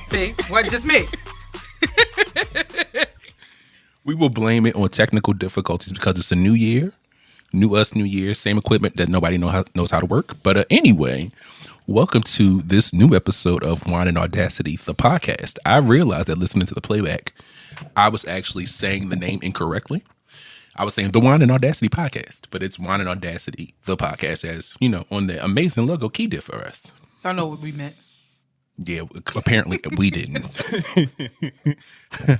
See, wasn't just me. We will blame it on technical difficulties because it's a new year, new us, new year, same equipment that nobody knows how to work. But anyway, welcome to this new episode of Wine and Audacity, the podcast. I realized that listening to the playback, I was actually saying the name incorrectly. I was saying the Wine and Audacity podcast, but it's Wine and Audacity, the podcast, as you know, on the amazing logo Key did for us. I know what we meant. Yeah, apparently we didn't.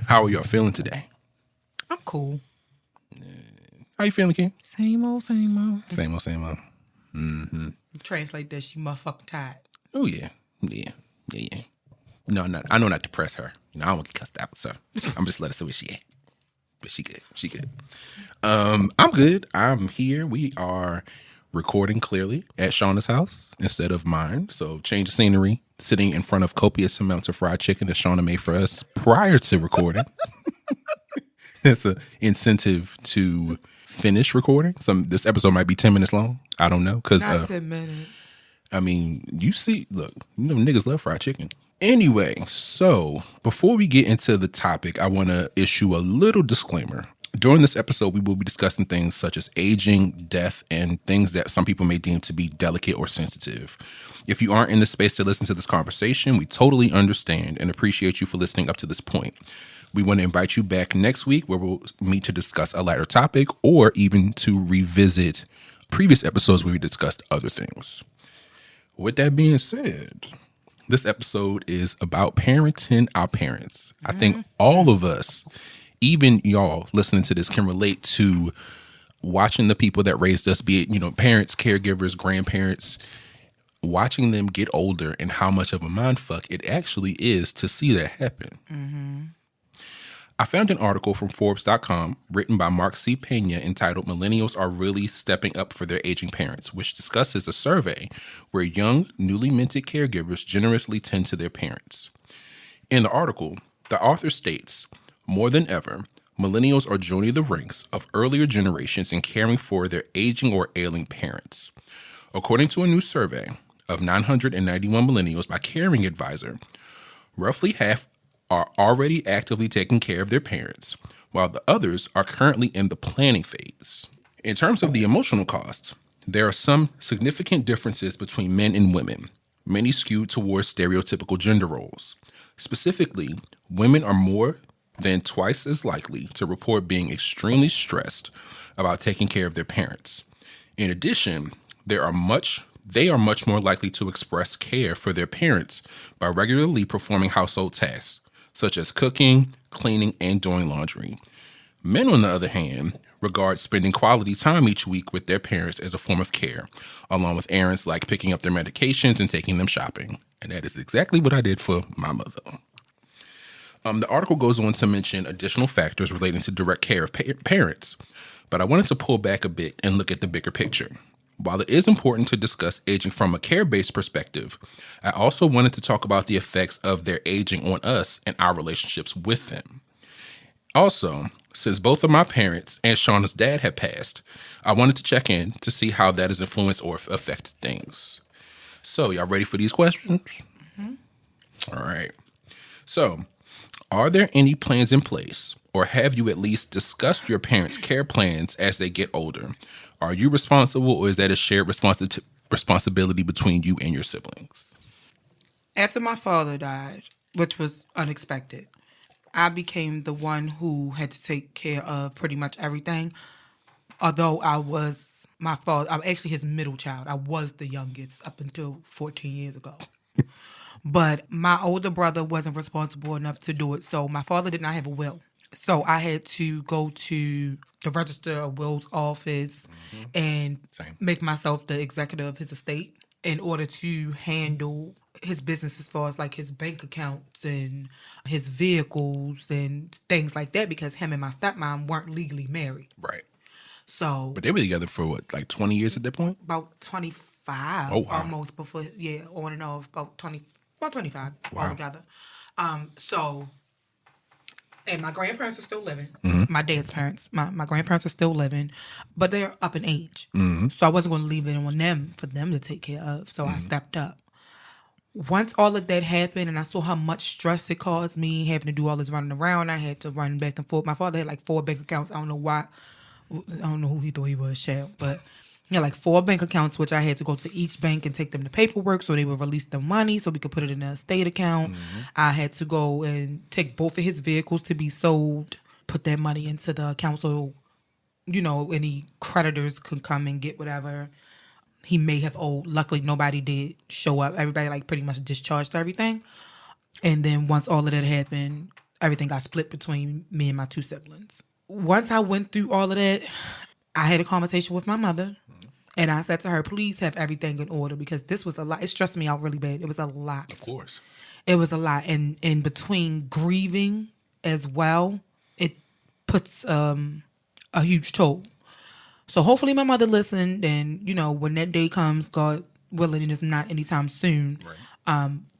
How are y'all feeling today? I'm cool. How you feeling, Key? Same old, same old. Same old, same old. Mm-hmm. Translate that, she motherfucking tired. Oh, yeah. No, I know not to press her. You know, I don't want to get cussed out, so I'm just let her see where she at. But she good. I'm good. I'm here. We are recording clearly at Shauna's house instead of mine. So change of scenery, sitting in front of copious amounts of fried chicken that Shauna made for us prior to recording. That's an incentive to finish recording. This episode might be 10 minutes long. I don't know. Not 10 minutes. I mean, look, niggas love fried chicken. Anyway, so before we get into the topic, I want to issue a little disclaimer. During this episode, we will be discussing things such as aging, death, and things that some people may deem to be delicate or sensitive. If you aren't in the space to listen to this conversation, we totally understand and appreciate you for listening up to this point. We want to invite you back next week where we'll meet to discuss a lighter topic or even to revisit previous episodes where we discussed other things. With that being said, this episode is about parenting our parents. I think all of us, even y'all listening to this, can relate to watching the people that raised us, be it, parents, caregivers, grandparents, watching them get older and how much of a mindfuck it actually is to see that happen. Mm-hmm. I found an article from Forbes.com written by Mark C. Pena entitled Millennials Are Really Stepping Up for Their Aging Parents, which discusses a survey where young, newly minted caregivers generously tend to their parents. In the article, the author states, more than ever, millennials are joining the ranks of earlier generations in caring for their aging or ailing parents. According to a new survey of 991 millennials by Caring Advisor, roughly half are already actively taking care of their parents, while the others are currently in the planning phase. In terms of the emotional cost, there are some significant differences between men and women, many skewed towards stereotypical gender roles. Specifically, women are more than twice as likely to report being extremely stressed about taking care of their parents. In addition, they are much more likely to express care for their parents by regularly performing household tasks, such as cooking, cleaning, and doing laundry. Men, on the other hand, regard spending quality time each week with their parents as a form of care, along with errands like picking up their medications and taking them shopping. And that is exactly what I did for my mother. The article goes on to mention additional factors relating to direct care of parents, but I wanted to pull back a bit and look at the bigger picture. While it is important to discuss aging from a care-based perspective, I also wanted to talk about the effects of their aging on us and our relationships with them. Also, since both of my parents and Shauna's dad have passed, I wanted to check in to see how that has influenced or affected things. So, y'all ready for these questions? Mm-hmm. All right. So, are there any plans in place, or have you at least discussed your parents' care plans as they get older? Are you responsible, or is that a shared responsibility between you and your siblings? After my father died, which was unexpected, I became the one who had to take care of pretty much everything. Although I'm actually his middle child. I was the youngest up until 14 years ago. But my older brother wasn't responsible enough to do it. So my father did not have a will. So I had to go to the Register of Wills office and make myself the executor of his estate in order to handle his business as far as like his bank accounts and his vehicles and things like that, because him and my stepmom weren't legally married. Right. So, but they were together for what, like 20 years at that point? About 25. Oh, wow. Almost before, on and off, about 25 wow. altogether. And my grandparents are still living. Mm-hmm. My dad's parents, my grandparents are still living, but they're up in age. Mm-hmm. So I wasn't going to leave it on them for them to take care of. So I stepped up. once all of that happened and I saw how much stress it caused me having to do all this running around, I had to run back and forth. My father had like 4 bank accounts. I don't know why. I don't know who he thought he was, child, but he had like 4 bank accounts, which I had to go to each bank and take them the paperwork so they would release the money so we could put it in a estate account. I had to go and take both of his vehicles to be sold, put that money into the account so, any creditors could come and get whatever he may have owed. Luckily, nobody did show up. Everybody like pretty much discharged everything. And then once all of that happened, everything got split between me and my 2 siblings. Once I went through all of that, I had a conversation with my mother. And I said to her, please have everything in order because this was a lot. It stressed me out really bad. It was a lot. Of course. It was a lot. And in between grieving as well, it puts a huge toll. So hopefully my mother listened, and when that day comes, God willing, and it's not anytime soon,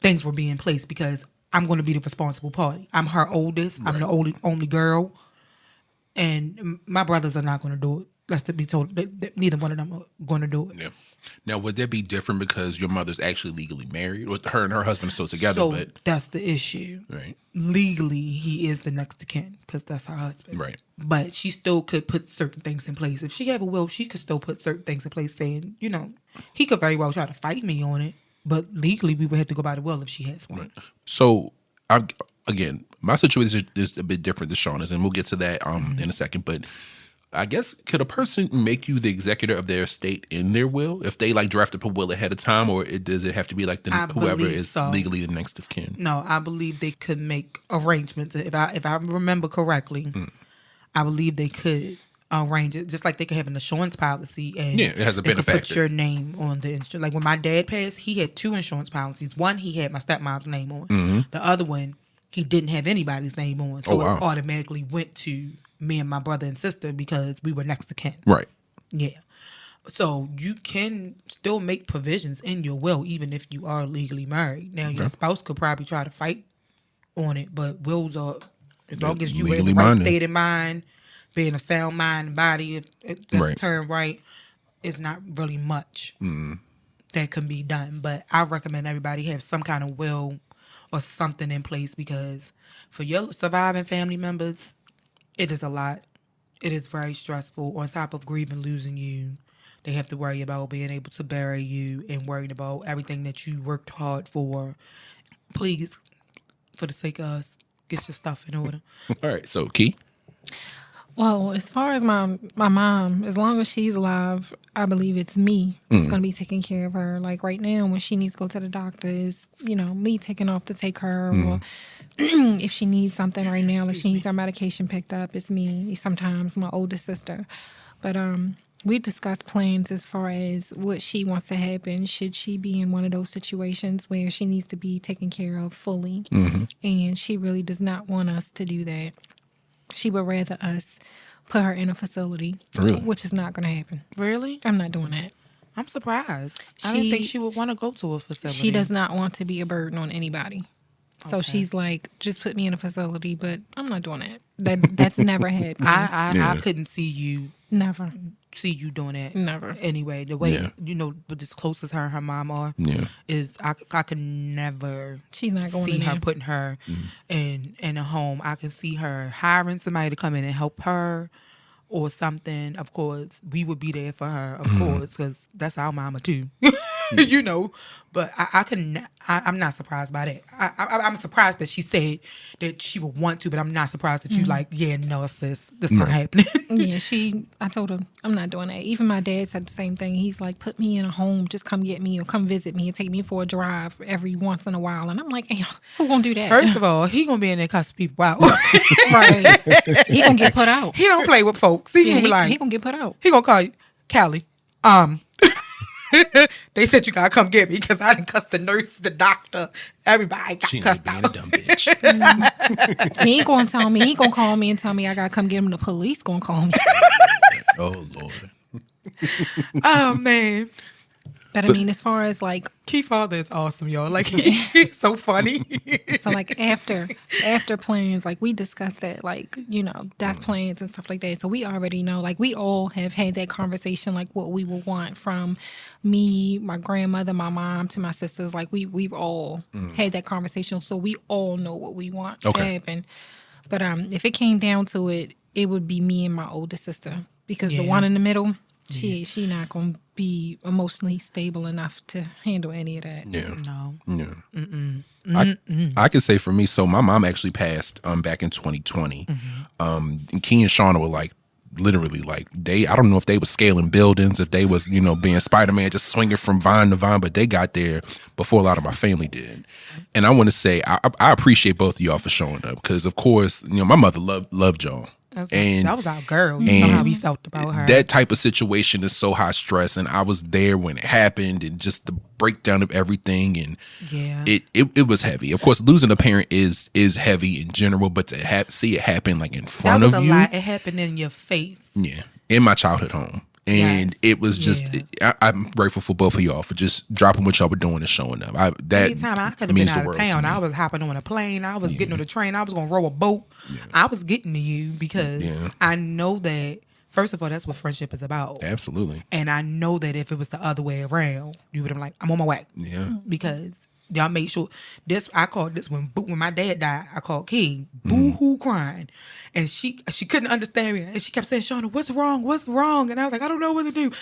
things will be in place because I'm going to be the responsible party. I'm her oldest. I'm the only girl, and my brothers are not going to do it. Let's be told, neither one of them are going to do it. Yeah. Now, would that be different because your mother's actually legally married, or her and her husband are still together? So but that's the issue. Right. Legally, he is the next of kin because that's her husband. Right. But she still could put certain things in place. If she have a will, she could still put certain things in place saying, he could very well try to fight me on it. But legally, we would have to go by the will if she has one. Right. So, again, my situation is a bit different than Shauna's, and we'll get to that in a second. But I guess, could a person make you the executor of their estate in their will if they draft up a will ahead of time, or does it have to be whoever is legally the next of kin? No, I believe they could make arrangements. If I remember correctly, I believe they could arrange it, just like they could have an insurance policy, and it has a benefactor. Put your name on the insurance. Like when my dad passed, he had 2 insurance policies. One he had my stepmom's name on. The other one he didn't have anybody's name on, so it automatically went to me and my brother and sister because we were next to kin. Right. Yeah. So you can still make provisions in your will even if you are legally married. Now your spouse could probably try to fight on it, but wills are, as long as you in the right state of mind, being a sound mind and body, it's turned right, it's not really much that can be done. But I recommend everybody have some kind of will or something in place because for your surviving family members, it is a lot. It is very stressful. On top of grieving losing you, they have to worry about being able to bury you and worrying about everything that you worked hard for. Please, for the sake of us, get your stuff in order. All right. So, Key? Well, as far as my mom, as long as she's alive, I believe it's me that's going to be taking care of her. Like right now, when she needs to go to the doctor, it's, me taking off to take her. Or if she needs something right now, like she needs her medication picked up, it's me. Sometimes my oldest sister. But we discussed plans as far as what she wants to happen. Should she be in one of those situations where she needs to be taken care of fully? And she really does not want us to do that. She would rather us put her in a facility, which is not going to happen. Really? I'm not doing that. I'm surprised. I didn't think she would want to go to a facility. She does not want to be a burden on anybody. So she's like, just put me in a facility, but I'm not doing that. That's never happened. I couldn't see you. Never. See you doing that. Never. Anyway, the way, but as close as her and her mom are, is I could never She's not going see in her there. putting her in a home. I can see her hiring somebody to come in and help her or something. Of course, we would be there for her, of course, because that's our mama too. But I'm not surprised by that. I'm surprised that she said that she would want to, but I'm not surprised that you no, sis, this not happening. Yeah, I told her, I'm not doing that. Even my dad said the same thing. He's like, put me in a home, just come get me or come visit me and take me for a drive every once in a while. And I'm like, hey, who gonna do that? First of all, he gonna be in there cussing people out. Right. He gonna get put out. He don't play with folks. He gonna be like, he gonna get put out. He gonna call you, Callie. They said you gotta come get me because I didn't cuss the nurse, the doctor, everybody got cussed out. A dumb bitch. He ain't gonna tell me. He gonna call me and tell me I gotta come get him. The police gonna call me. Oh Lord. Oh man. But I mean, as far as like, Key father is awesome, y'all. Like, he's so funny. so like after plans, like we discussed that, like, you know, death plans and stuff like that. So we already know, like, we all have had that conversation, like what we would want from me, my grandmother, my mom, to my sisters. Like we've all had that conversation, so we all know what we want to happen. But if it came down to it, it would be me and my older sister, because the one in the middle, she not gonna be emotionally stable enough to handle any of that. Yeah. No. Yeah. I can say for me, so my mom actually passed back in 2020. And Key and Shauna were like, literally, like, I don't know if they was scaling buildings, if they was, you know, being Spider-Man, just swinging from vine to vine, but they got there before a lot of my family did. And I want to say, I appreciate both of y'all for showing up, because of course, you know, my mother loved y'all. That was our girl. You know how we felt about her. That type of situation is so high stress, and I was there when it happened, and just the breakdown of everything, and it was heavy. Of course, losing a parent is heavy in general, but to see it happen like in front of you, that was a lot. It happened in your face. Yeah, in my childhood home. And it was just, I'm grateful for both of y'all for just dropping what y'all were doing and showing up. Anytime I could have been out of town, I was hopping on a plane, I was getting on the train, I was going to row a boat. I was getting to you because I know that, first of all, that's what friendship is about. Absolutely. And I know that if it was the other way around, you would have been like, I'm on my way. Yeah. Because y'all made sure I called this when my dad died, I called King boo-hoo crying, and she couldn't understand me, and she kept saying, Shauna, what's wrong? And I was like, I don't know what to do,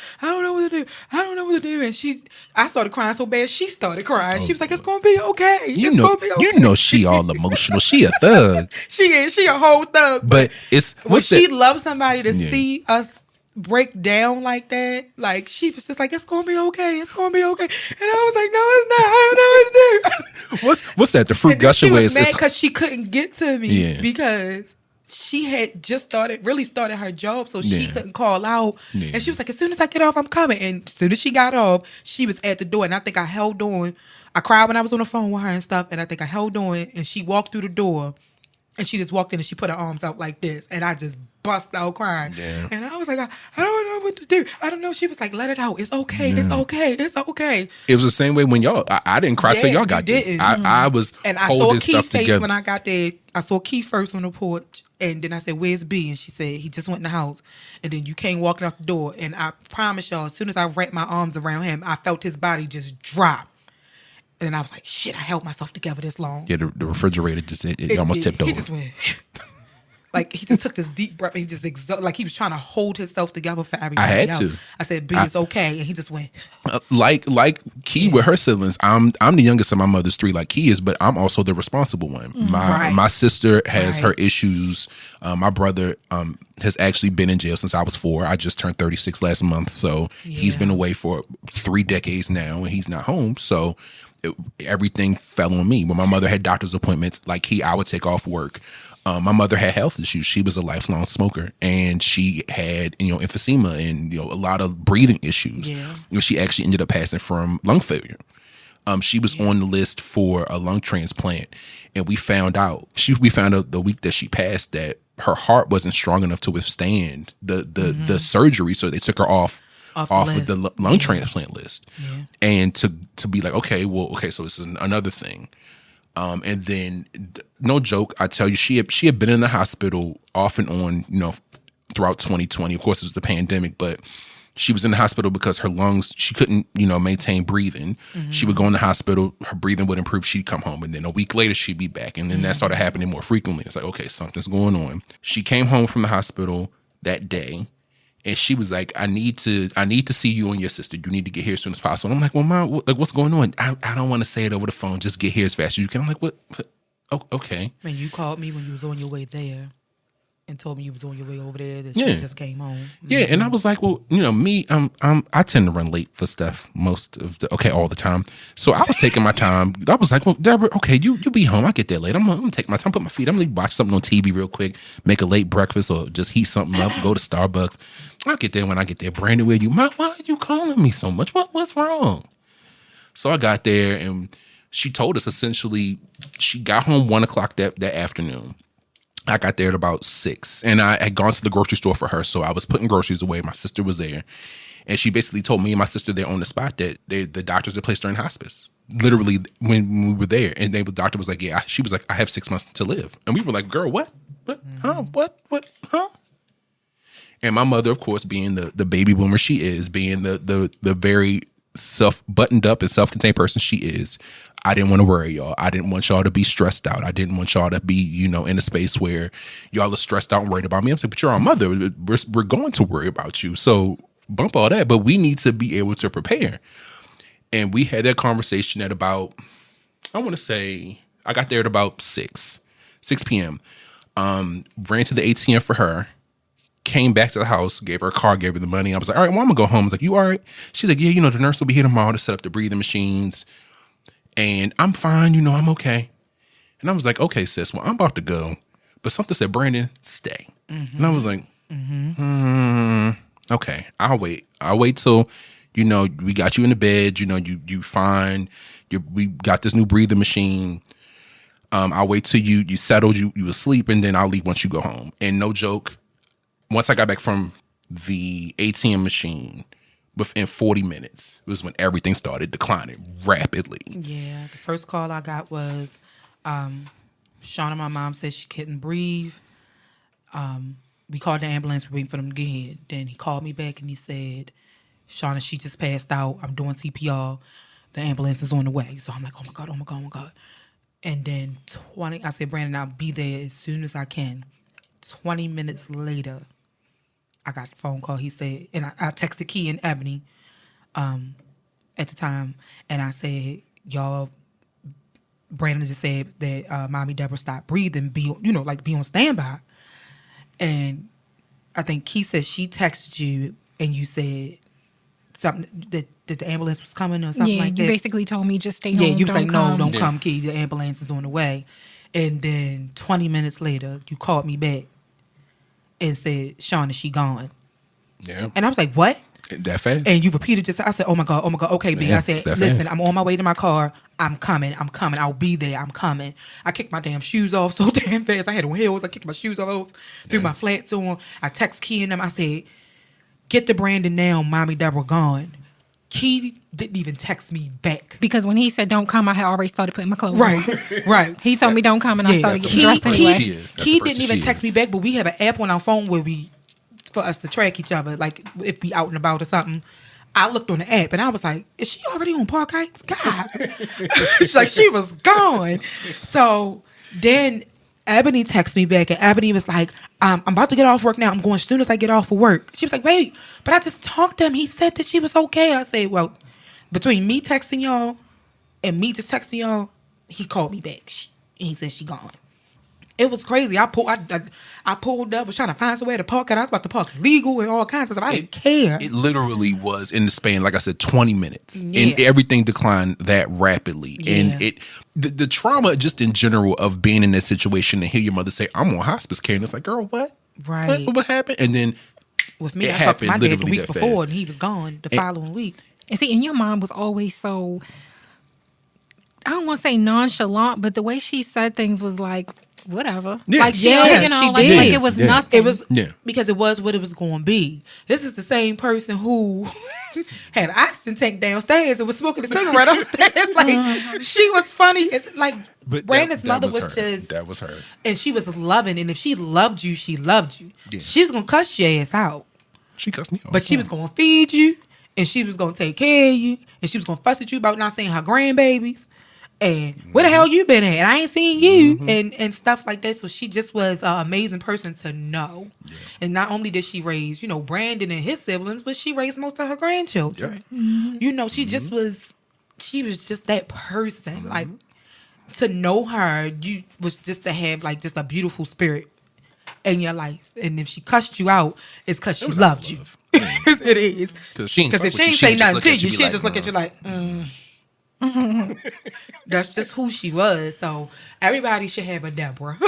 and I started crying so bad she started crying. She was like, it's gonna be okay, gonna be okay. You know she all emotional. She a thug. she a whole thug, but it's when she loves somebody to see us break down like that, like she was just like, it's gonna be okay, and I was like, no, it's not, I don't know what to do. what's that, the fruit gush away? She was mad because she couldn't get to me because she had just started her job, so she couldn't call out, and she was like, as soon as I get off, I'm coming. And as soon as she got off, she was at the door, and I think I held on. I cried when I was on the phone with her and stuff, and I think I held on, and she walked through the door, and she just walked in and she put her arms out like this, and I just bust out crying. Yeah. And I was like, I don't know what to do. I don't know. She was like, let it out. It's okay. Yeah. It's okay. It's okay. It was the same way when y'all, I didn't cry till y'all got there. I was and I holding saw Key stuff face together. when I got there. I saw Key first on the porch, and then I said, where's B? And she said, he just went in the house. And then you came walking out the door, and I promise y'all, as soon as I wrapped my arms around him, I felt his body just drop. And I was like, shit, I held myself together this long. Yeah, the refrigerator just, it almost tipped over. He just went, like, he just took this deep breath, and he just, like, he was trying to hold himself together for everybody I had else. to. I said, B, it's okay. And he just went. Like Key with her siblings, I'm the youngest of my mother's three, like Key is, but I'm also the responsible one. My sister has her issues. My brother has actually been in jail since I was 4. I just turned 36 last month, so he's been away for 3 decades now, and he's not home. So everything fell on me. When my mother had doctor's appointments, like I would take off work. My mother had health issues. She was a lifelong smoker, and she had, emphysema and, a lot of breathing issues. Yeah. She actually ended up passing from lung failure. She was on the list for a lung transplant, and we found out the week that she passed that her heart wasn't strong enough to withstand the surgery, so they took her off of the lung transplant list. Yeah. And to be like, okay, so this is another thing. And then, no joke, I tell you, she had been in the hospital off and on, throughout 2020. Of course, it was the pandemic, but she was in the hospital because her lungs, she couldn't, maintain breathing. Mm-hmm. She would go in the hospital, her breathing would improve, she'd come home, and then a week later she'd be back. And then that started happening more frequently. It's like, okay, something's going on. She came home from the hospital that day, and she was like, I need to see you and your sister. You need to get here as soon as possible. And I'm like, well, Mom, what's going on? I don't want to say it over the phone. Just get here as fast as you can. I'm like, what? Oh, okay. Man, you called me when you was on your way there and told me you was on your way over there. That she just came home. Yeah, and I was like, well, me, I tend to run late for stuff all the time. So I was taking my time. I was like, well, Deborah, okay, you be home. I get there late. I'm gonna take my time, put my feet. I'm gonna watch something on TV real quick, make a late breakfast, or just heat something up, go to Starbucks. I'll get there when I get there. Brandon, why are you calling me so much? What's wrong? So I got there, and she told us essentially she got home 1:00 that afternoon. I got there at about 6, and I had gone to the grocery store for her, so I was putting groceries away. My sister was there, And she basically told me and my sister there on the spot that the doctors had placed her in hospice. Literally, when we were there, and the doctor was like, "Yeah," she was like, "I have 6 months to live," and we were like, "Girl, what? Huh? What? Huh?" And my mother, of course, being the baby boomer she is, being the very buttoned up and self-contained person she is, I didn't want to worry y'all. I didn't want y'all to be stressed out. I didn't want y'all to be, in a space where y'all are stressed out and worried about me. I'm saying, but you're our mother. We're going to worry about you. So bump all that, but we need to be able to prepare. And we had that conversation at about, I want to say, I got there at about 6 p.m. Ran to the ATM for her, came back to the house, gave her a card, gave her the money. I was like, all right, well, I'm going to go home. I was like, you all right? She's like, yeah, the nurse will be here tomorrow to set up the breathing machines. And I'm fine, I'm okay. And I was like, okay, sis, well, I'm about to go. But something said, Brandon, stay. Mm-hmm. And I was like, okay, I'll wait. I'll wait till, we got you in the bed, you fine. We got this new breathing machine. I'll wait till you settled, you asleep, and then I'll leave once you go home. And no joke, once I got back from the ATM machine, within 40 minutes was when everything started declining rapidly. Yeah, the first call I got was Shauna, my mom, said she couldn't breathe. We called the ambulance, we're waiting for them to get here. Then he called me back and he said, Shauna, she just passed out. I'm doing CPR. The ambulance is on the way. So I'm like, oh my God, oh my God, oh my God. And then I said, Brandon, I'll be there as soon as I can. 20 minutes later, I got the phone call. He said, and I texted Key and Ebony at the time, and I said, y'all, Brandon just said that Mommy Deborah stopped breathing, be on standby. And I think Key said she texted you and you said something that the ambulance was coming or something like that. Yeah, you basically told me just stay home. Yeah, you was like, no, don't Yeah. come, Key. The ambulance is on the way. And then 20 minutes later, you called me back and said, Shauna, she gone. Yeah. And I was like, what? That fast? And you repeated just, I said, oh my God, okay, B. Yeah, I said, that listen, fast. I'm on my way to my car. I'm coming. I'll be there. I'm coming. I kicked my damn shoes off so damn fast. I had on heels. I kicked my shoes off, threw my flats on. I text Key and them. I said, get to Brandon now. Mommy Deborah gone. Key didn't even text me back. Because when he said don't come, I had already started putting my clothes on. Right. He told me don't come, and I started getting dressed That's anyway. she is. That's the He person didn't even she text is. me back, but we have an app on our phone for us to track each other, like if we out and about or something. I looked on the app and I was like, is she already on Park Heights? God. She's like, she was gone. So then Ebony texted me back and Ebony was like, I'm about to get off work now. I'm going as soon as I get off of work. She was like, wait, but I just talked to him. He said that she was okay. I said, well, between me texting y'all and me just texting y'all, he called me back. And he said she gone. It was crazy. I pulled up, was trying to find somewhere to park it. I was about to park legal and all kinds of stuff. I didn't care. It literally was in the span, like I said, 20 minutes. Yeah. And everything declined that rapidly. Yeah. And the trauma just in general of being in that situation and hear your mother say, I'm on hospice care. And it's like, girl, what? Right. What happened? And then With me, it I talked to my happened dad the literally week that before fast. and he was gone the following week. And see, and your mom was always so, I don't want to say nonchalant, but the way she said things was like, whatever. Yeah. Like she, Yeah, you know, she like, did. like it was Yeah. nothing. It was Yeah. because it was what it was going to be. This is the same person who had an oxygen tank downstairs and was smoking a cigarette upstairs. Like she was funny. It's like But Brandon's that mother was was her. just, That was her. and she was loving. And if she loved you, she loved you. Yeah. She was gonna cuss your ass out, She cussed me off. but she was gonna feed you, and she was gonna take care of you, and she was gonna fuss at you about not seeing her grandbabies. And where the hell you been at? I ain't seen you, and stuff like that. So she just was an amazing person to know. Yeah. And not only did she raise, Brandon and his siblings, but she raised most of her grandchildren. Yeah. She just was, she was just that person. Like to know her, you was just to have like just a beautiful spirit in your life. And if she cussed you out, it's because she was loved out of you. love. It is. Because she ain't fuck Because if with she you, ain't she say would just nothing look to at you, you she'd like, just look at you like, That's just who she was. So everybody should have a Deborah.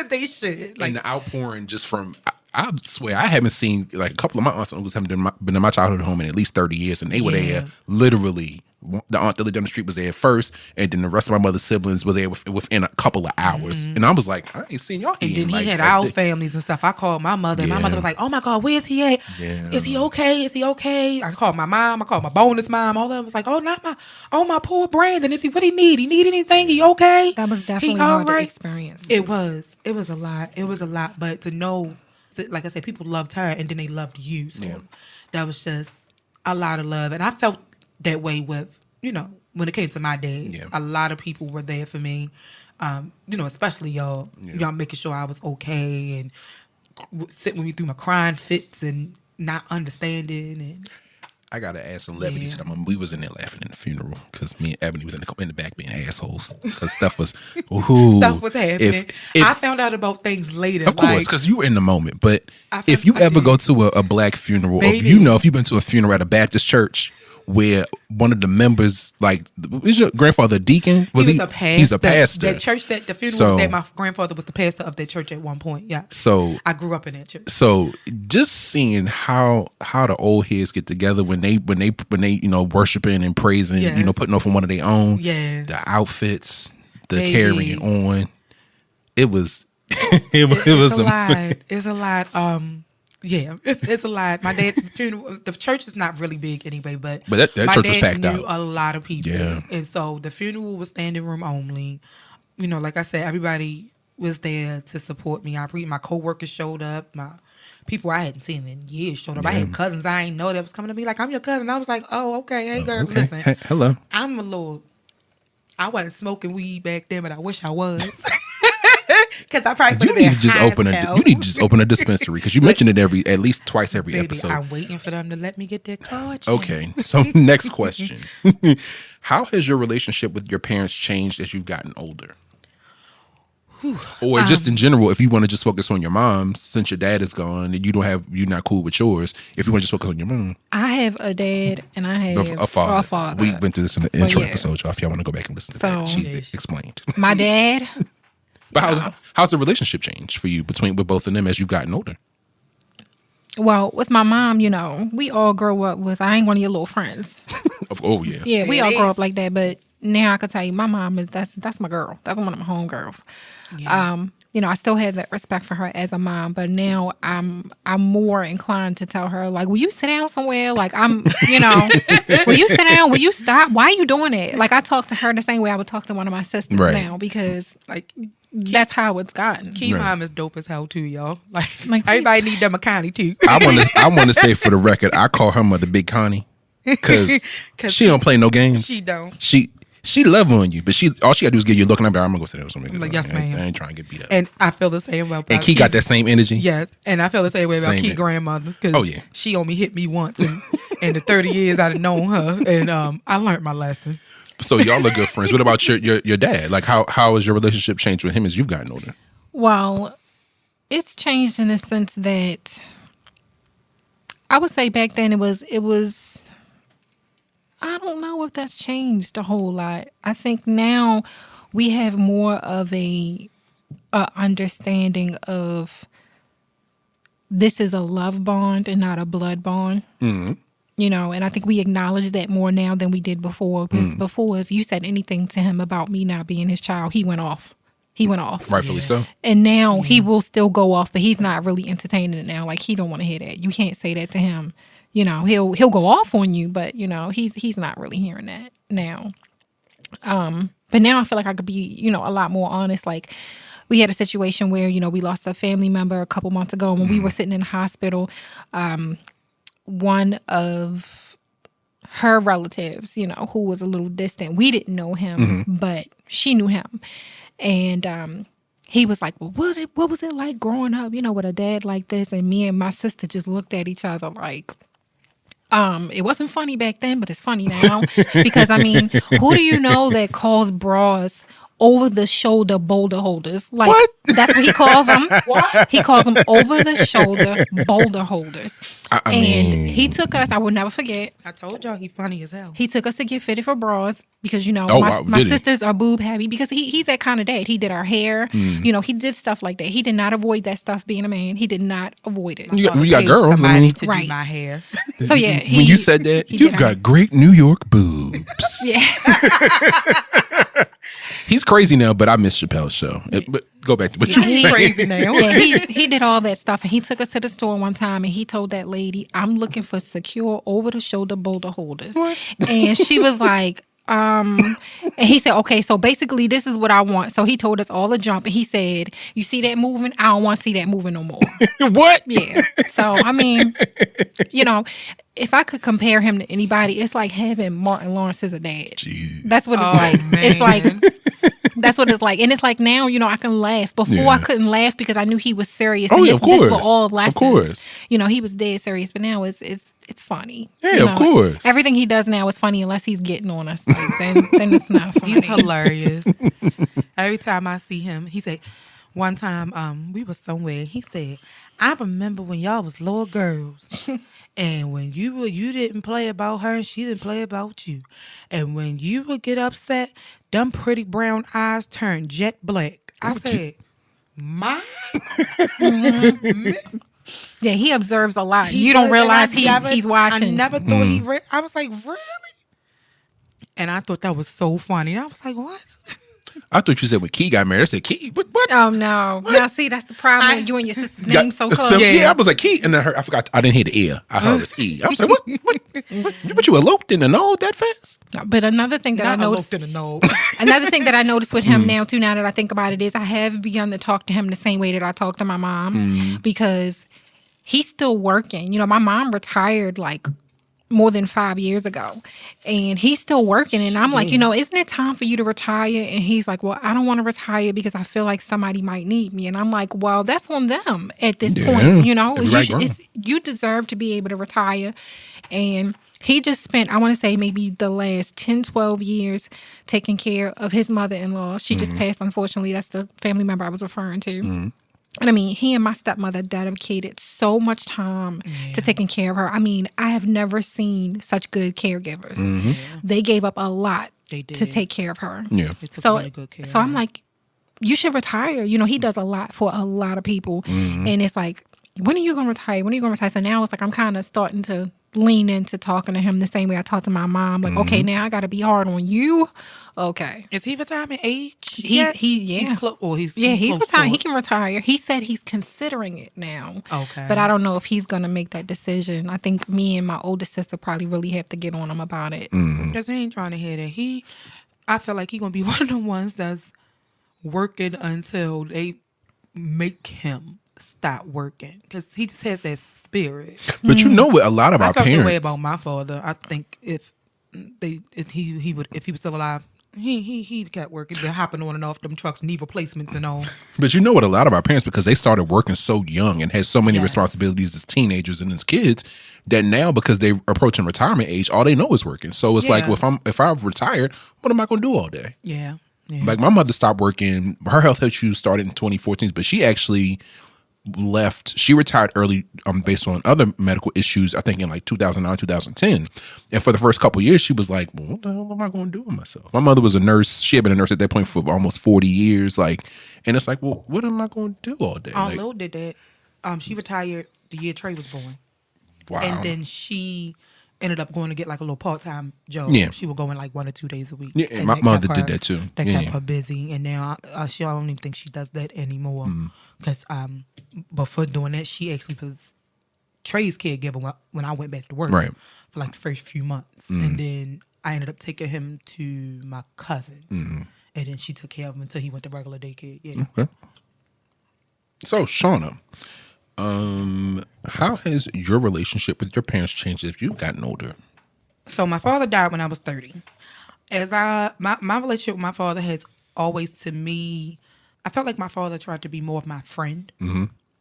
They should. Like, and the outpouring just from, I swear, I haven't seen, like a couple of my aunts and uncles haven't been in my childhood home in at least 30 years. And they were there literally The aunt that lived down the street was there first, and then the rest of my mother's siblings were there within a couple of hours. And I was like, I ain't seen y'all here. And then he like, had our families and stuff. I called my mother, and my mother was like, "Oh my God, where's he at? Is he okay? Is he okay?" I called my mom. I called my bonus mom. All of them was like, my poor Brandon. Is he, what he need? He need anything? He okay? That was definitely he hard to experience. It was a lot. It was a lot. But to know, that, like I said, people loved her, and then they loved you. So that was just a lot of love. And I felt that way with, when it came to my days, a lot of people were there for me. Especially y'all. Y'all making sure I was okay and sitting with me through my crying fits and not understanding. And I gotta add some levity to them. We was in there laughing in the funeral because me and Ebony was in the back being assholes because stuff was happening. I found out about things later. Of course, because you were in the moment. But if you I ever did. go to a black funeral, if you've been to a funeral at a Baptist church where one of the members, like, was your grandfather a deacon? He was a pastor. He's a pastor. That church that the funeral was at, my grandfather was the pastor of that church at one point. Yeah. So I grew up in that church. So just seeing how the old heads get together when they worshiping and praising, putting on for one of their own, the outfits, the carrying on, it was it's a lot. It's a lot. It's a lot. My dad's funeral. The church is not really big anyway, but that my church dad was packed knew out. a lot of people, and so the funeral was standing room only. Like I said, everybody was there to support me. My coworkers showed up. My people I hadn't seen in years showed up. I had cousins I ain't know that was coming to me. Like, I'm your cousin. I was like, oh, okay, hey girl, Okay. listen, Hey, hello. I wasn't smoking weed back then, but I wish I was. Because I probably You need to just open a dispensary because you mention it at least twice every Baby, episode. I'm waiting for them to let me get their card. Okay, so next question: how has your relationship with your parents changed as you've gotten older? Or just in general, if you want to just focus on your mom, since your dad is gone and you're not cool with yours, if you want to just focus on your mom. I have a dad and I have A father. We went through this in the intro yeah. episode, y'all. If y'all want to go back and listen to that, she explained. My dad. But how's the relationship changed for you with both of them as you've gotten older? Well, with my mom, we all grow up with, I ain't one of your little friends. Oh, yeah. Yeah, we all grow up like that. But now I can tell you, my mom that's my girl. That's one of my homegirls. Yeah. I still have that respect for her as a mom, but now I'm more inclined to tell her, like, will you sit down somewhere? Like, will you sit down? Will you stop? Why are you doing it? Like, I talk to her the same way I would talk to one of my sisters now because, like, that's how it's gotten. Key mom is dope as hell too, y'all. Like everybody need them a Connie too. I want to say for the record, I call her mother Big Connie because she don't play no games. She don't. She love on you, but all she gotta do is give you a look, and I'm gonna go sit down somewhere. Like, yes, ma'am. I ain't trying to get beat up. And I feel the same way about. And Key got that same energy. Yes, and I feel the same way about Key grandmother because she only hit me once, and in the 30 years I've known her, and I learned my lesson. So y'all are good friends. What about your dad? Like, how has your relationship changed with him as you've gotten older? Well, it's changed in the sense that I would say back then it was. I don't know if that's changed a whole lot. I think now we have more of a understanding of this is a love bond and not a blood bond. Mm-hmm. And I think we acknowledge that more now than we did before. Because before, if you said anything to him about me not being his child, he went off. Rightfully so. And now he will still go off, but he's not really entertaining it now. Like, he don't want to hear that. You can't say that to him. He'll go off on you, but he's not really hearing that now. But now I feel like I could be, a lot more honest. Like, we had a situation where, we lost a family member a couple months ago. When we were sitting in the hospital, one of her relatives, who was a little distant, we didn't know him, but she knew him. And he was like, well, what was it like growing up, with a dad like this? And me and my sister just looked at each other like, it wasn't funny back then, but it's funny now. Because, who do you know that calls bras over-the-shoulder boulder holders? Like, what? That's what he calls them. What? He calls them over-the-shoulder boulder holders. And he took us, I will never forget. I told y'all he's funny as hell. He took us to get fitted for bras because, my sisters are boob heavy because he's that kind of dad. He did our hair. He did stuff like that. He did not avoid that stuff being a man. He did not avoid it. You got girls. To do my hair. So, yeah. When you said that, you've got great New York boobs. Yeah. He's crazy now, but I miss Chappelle's show. But go back to what you were He's saying. crazy now. Yeah, he did all that stuff, and he took us to the store one time, and he told that lady, "I'm looking for secure over-the-shoulder boulder holders," and she was like, and he said, "Okay, so basically this is what I want." So he told us all the jump, and he said, "You see that moving? I don't want to see that moving no more." What? Yeah. So I mean, if I could compare him to anybody, it's like having Martin Lawrence as a dad. Jeez. That's what it's like. Man. It's like that's what it's like. And it's like now, I can laugh. Before I couldn't laugh because I knew he was serious. Oh, and yeah, this, of course. This were all lessons. Of course. He was dead serious, but now it's funny. Yeah, of course. Everything he does now is funny unless he's getting on us. Like, then it's not funny. He's hilarious. Every time I see him, he said, one time we was somewhere, he said, "I remember when y'all was little girls. And when you didn't play about her and she didn't play about you. And when you would get upset, them pretty brown eyes turned jet black." I said, "My?" Yeah, he observes a lot. He You don't does, realize and I he's watching. I never thought he read. I was like, "Really?" And I thought that was so funny. And I was like, "What?" I thought you said when Key got married. I said, Key, what? Oh no! Now see, that's the problem. When you and your sister's name so close. Yeah, I was like, Key. And then I forgot. I didn't hear the E. I heard it was E. I was like, what? You eloped in the know that fast? But another thing that I noticed, another thing that I noticed with him now too, now that I think about it, is I have begun to talk to him the same way that I talk to my mom because he's still working. My mom retired like more than 5 years ago, and he's still working. And I'm like, isn't it time for you to retire? And he's like, well, I don't want to retire because I feel like somebody might need me. And I'm like, well, that's on them at this point. You deserve to be able to retire. And he just spent, I want to say maybe the last 10, 12 years taking care of his mother-in-law. She just passed, unfortunately. That's the family member I was referring to. And I mean, he and my stepmother dedicated so much time to taking care of her. I mean, I have never seen such good caregivers. They gave up a lot to take care of her. Yeah. Really good care so I'm like, you should retire. He does a lot for a lot of people. And it's like, when are you going to retire? When are you going to retire? So now it's like I'm kind of starting to lean into talking to him the same way I talk to my mom. Like, okay, now I got to be hard on you. Okay. Is he retirement age? He's He's he's close retiring. to He it. can retire. He said he's considering it now. Okay. But I don't know if he's going to make that decision. I think me and my older sister probably really have to get on him about it. Because he ain't trying to hear that. I feel like he's going to be one of the ones that's working until they make him stop working. Because he just has that spirit. But what a lot of I our felt parents. the way about my father. I think if he was still alive, he kept working, been hopping on and off them trucks, knee replacements and all. But what a lot of our parents, because they started working so young and had so many responsibilities as teenagers and as kids, that now because they're approaching retirement age, all they know is working. So it's like, well, if I've retired, what am I going to do all day? Yeah. Like my mother stopped working. Her health issues started in 2014, but she actually left. She retired early based on other medical issues, I think in like 2009, 2010. And for the first couple of years, she was like, well, what the hell am I going to do with myself? My mother was a nurse. She had been a nurse at that point for almost 40 years. And it's like, well, what am I going to do all day? Aunt Lil did that. She retired the year Trey was born. Wow. And then she ended up going to get like a little part-time job. Yeah. She would go in like 1 or 2 days a week. Yeah, and my mother did that too. That kept her busy. And now I don't even think she does that anymore. Because before doing that, she actually was Trey's caregiver when I went back to work for like the first few months. And then I ended up taking him to my cousin. And then she took care of him until he went to regular daycare. Yeah. Okay. So, Shauna, how has your relationship with your parents changed as you've gotten older? So my father died when I was 30. My relationship with my father has always, to me, I felt like my father tried to be more of my friend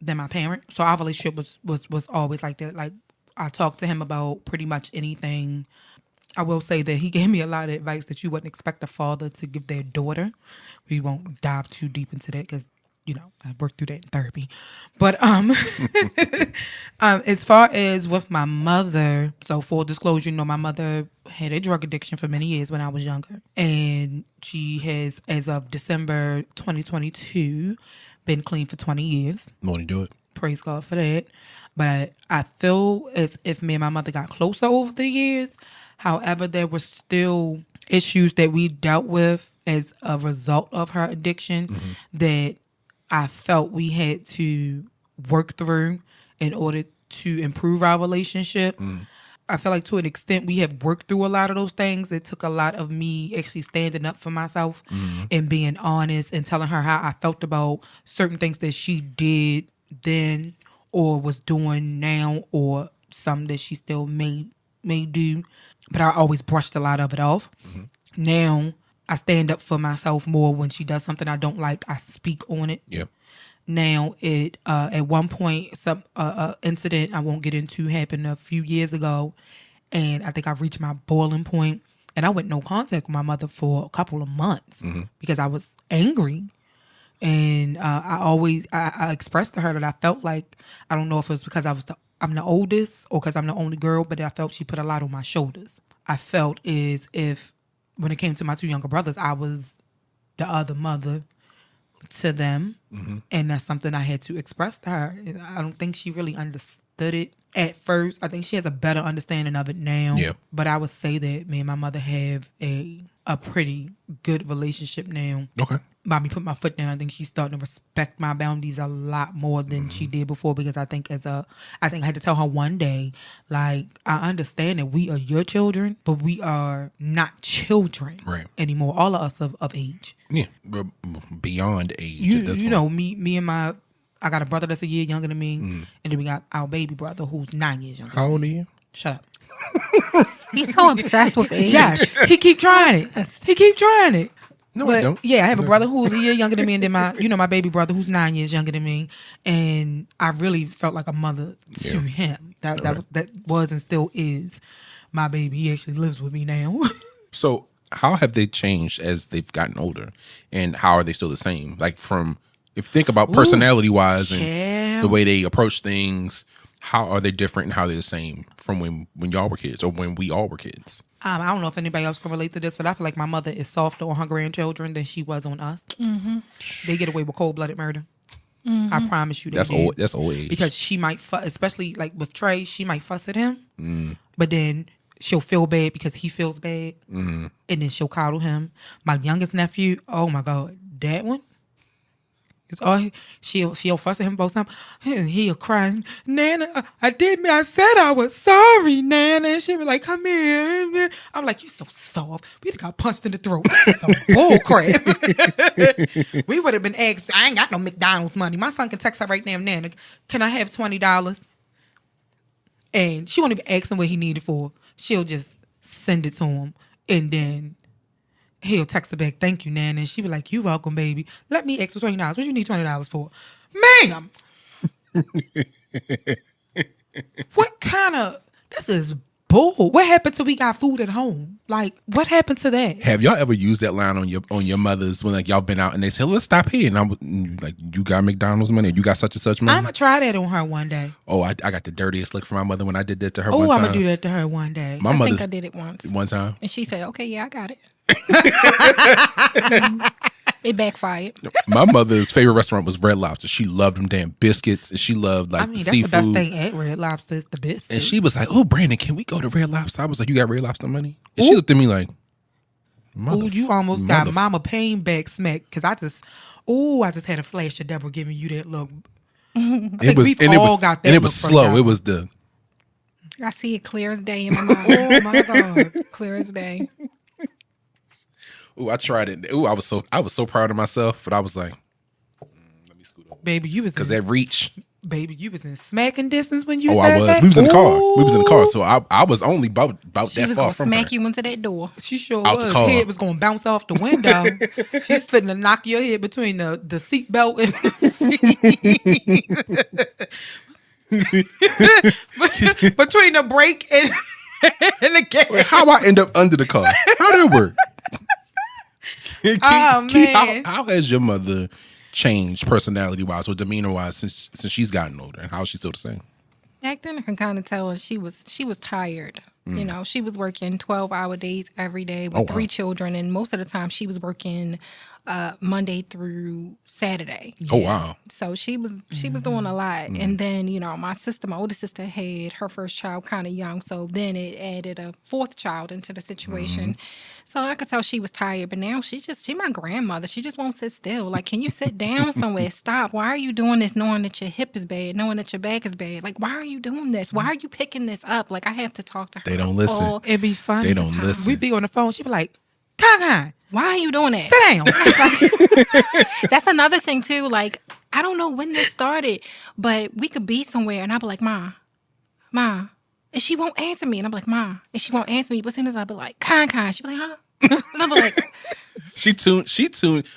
than my parent. So our relationship was always like that. Like I talked to him about pretty much anything. I will say that he gave me a lot of advice that you wouldn't expect a father to give their daughter. We won't dive too deep into that because I worked through that in therapy. But as far as with my mother, so full disclosure, my mother had a drug addiction for many years when I was younger. And she has, as of December 2022, been clean for 20 years. Won't he do it? Praise God for that. But I feel as if me and my mother got closer over the years. However, there was still issues that we dealt with as a result of her addiction that I felt we had to work through in order to improve our relationship. I feel like to an extent we have worked through a lot of those things. It took a lot of me actually standing up for myself and being honest and telling her how I felt about certain things that she did then or was doing now or some that she still may do. But I always brushed a lot of it off. Now I stand up for myself more when she does something I don't like. I speak on it. Yeah. Now, at one point, some incident I won't get into happened a few years ago, and I think I reached my boiling point, and I went no contact with my mother for a couple of months because I was angry, and I expressed to her that I felt like, I don't know if it was because I'm the oldest or because I'm the only girl, but I felt she put a lot on my shoulders. I felt as if when it came to my two younger brothers, I was the other mother to them, and that's something I had to express to her. I don't think she really understood it at first. I think she has a better understanding of it now. Yeah. But I would say that me and my mother have a pretty good relationship now. Okay. By me putting my foot down, I think she's starting to respect my boundaries a lot more than she did before, because I think I had to tell her one day, like, I understand that we are your children, but we are not children anymore. All of us of age. Yeah. But beyond age. You know, me and I got a brother that's a year younger than me, and then we got our baby brother who's 9 years younger. How old are you? Shut up. He's so obsessed with age. Yes, he keep trying it. He keep trying it. No, I don't. Yeah, I have a brother who's a year younger than me, and then my baby brother who's 9 years younger than me, and I really felt like a mother to him. That was and still is my baby. He actually lives with me now. So how have they changed as they've gotten older, and how are they still the same? Like, from, if you think about personality wise and the way they approach things, how are they different and how are they the same from when y'all were kids or when we all were kids? I don't know if anybody else can relate to this, but I feel like my mother is softer on her grandchildren than she was on us. They get away with cold-blooded murder. I promise you. That's old age. Because she might, especially like with Trey, she might fuss at him, but then she'll feel bad because he feels bad, and then she'll coddle him. My youngest nephew, oh my God, that one. It's all she'll fuss at him both times, and he'll cry. Nana, I said I was sorry, Nana. And she'll be like, "Come here." I'm like, "You so soft." We got punched in the throat. Some bull crap. We would have been asked. I ain't got no McDonald's money. My son can text her right now, Nana, can I have $20? And she won't even ask him what he needed for. She'll just send it to him, and then he'll text her back, "Thank you, Nana." And she be like, "You welcome, baby. Let me ask for $20. What you need $20 for?" Ma'am. What kind of, this is bull. What happened till we got food at home? Like, what happened to that? Have y'all ever used that line on your mothers when, like, y'all been out and they say, "Let's stop here," and I'm like, "You got McDonald's money? Or you got such and such money?" I'm going to try that on her one day. Oh, I got the dirtiest look from my mother when I did that to her Oh, one time. I'm going to do that to her one day. My I mother, think I did it once. one time. And she said, "Okay, yeah, I got it." It backfired. My mother's favorite restaurant was Red Lobster. She loved them damn biscuits, and she loved That's seafood. the best thing at Red Lobster is the biscuits. And she was like, "Oh, Brandon, can we go to Red Lobster?" I was like, "You got Red Lobster money?" And she looked at me like, "Oh, you almost got Mama Pain back smack." Because I just had a flash of Deborah giving you that look. It was slow. It was the. I see it clear as day in my mind. Oh my God, clear as day. Oh, I tried it. Oh, I was so proud of myself, but I was like, "Let me scoot over." Baby, you was because that reach. Baby, you was in smacking distance when you said I was. that. We was in the car. We was in the car, so I was only about that far from her. She was gonna smack you into that door. She sure was. Head was gonna bounce off the window. She's fitting to knock your head between the seat belt and the seat. Between the brake and the gas. Wait, how I end up under the car? How did it work? Man. How has your mother changed personality wise or demeanor wise since she's gotten older, and how is she still the same? Back then, I can kind of tell she was tired. You know, she was working 12-hour days every day with 3 children, and most of the time she was working Monday through Saturday. Oh wow. So she was doing a lot. And then, my older sister had her first child kind of young. So then it added a fourth child into the situation. So I could tell she was tired, but now she my grandmother. She just won't sit still. Like, can you sit down somewhere? Stop. Why are you doing this knowing that your hip is bad, knowing that your back is bad? Like, why are you doing this? Why are you picking this up? Like, I have to talk to her. They don't listen. It'd be fun. They don't listen. We'd be on the phone. She'd be like, Con, why are you doing that? sit down. That's another thing too. Like, I don't know when this started, but we could be somewhere and I'll be like, Ma, and she won't answer me. And I'll be like, Ma, and she won't answer me. But as soon as I'll be like, Con, she'll be like, huh? And I'll be like, She tuned.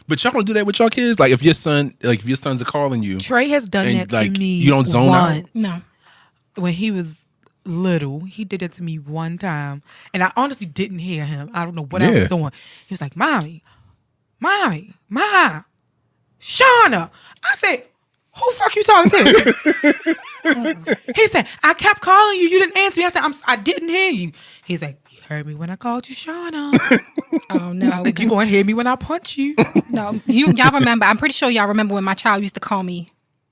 But y'all don't do that with your kids. Like if your sons are calling you. Trey has done And, that to like, me. you don't zone out? once. no. When he was little, he did it to me one time, and I honestly didn't hear him. I don't know what I was doing. He was like, Mommy, Ma, Shauna. I said, who fuck you talking to? He said, I kept calling you. You didn't answer me. I said, I didn't hear you. He's like, you heard me when I called you Shauna. Oh, no. I said, you going to hear me when I punch you. No. Y'all remember, I'm pretty sure y'all remember when my child used to call me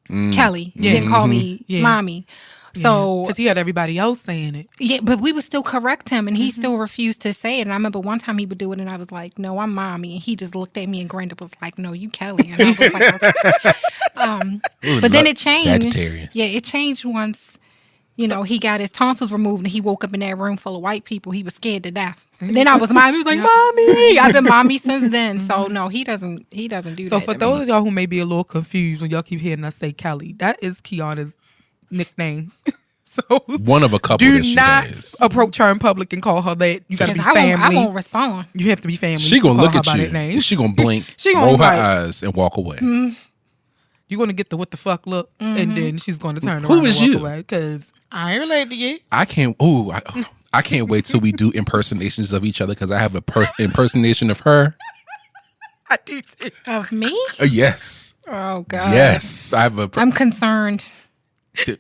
Kelly. Yeah. Didn't call me Yeah. Mommy. So, because he had everybody else saying it. yeah, but we would still correct him, and he still refused to say it. And I remember one time he would do it, and I was like, no, I'm Mommy. And he just looked at me and grinned and was like, no, you Kelly. And I was like, okay. But then it changed. Sagittarius. Yeah, it changed once, he got his tonsils removed, and he woke up in that room full of white people. He was scared to death. And then I was Mommy. He was like, Mommy. I've been Mommy since then. So, no, he doesn't do that. So for to those me. of y'all who may be a little confused when y'all keep hearing us say Kelly, that is Kiana's nickname. So One of a couple do that she not has. approach her in public and call her that. You got to be family. I won't respond. You have to be family. She gonna to look call at her by you. that name. She gonna blink, She gonna roll her like- eyes, and walk away. You're gonna get the what the fuck look, and then she's gonna turn Who around is and walk you? away because I ain't related to you. I can't. I can't wait till we do impersonations of each other because I have a impersonation of her. I do too. Of me? Yes. Oh, God. Yes. I have a. I'm concerned. Shit.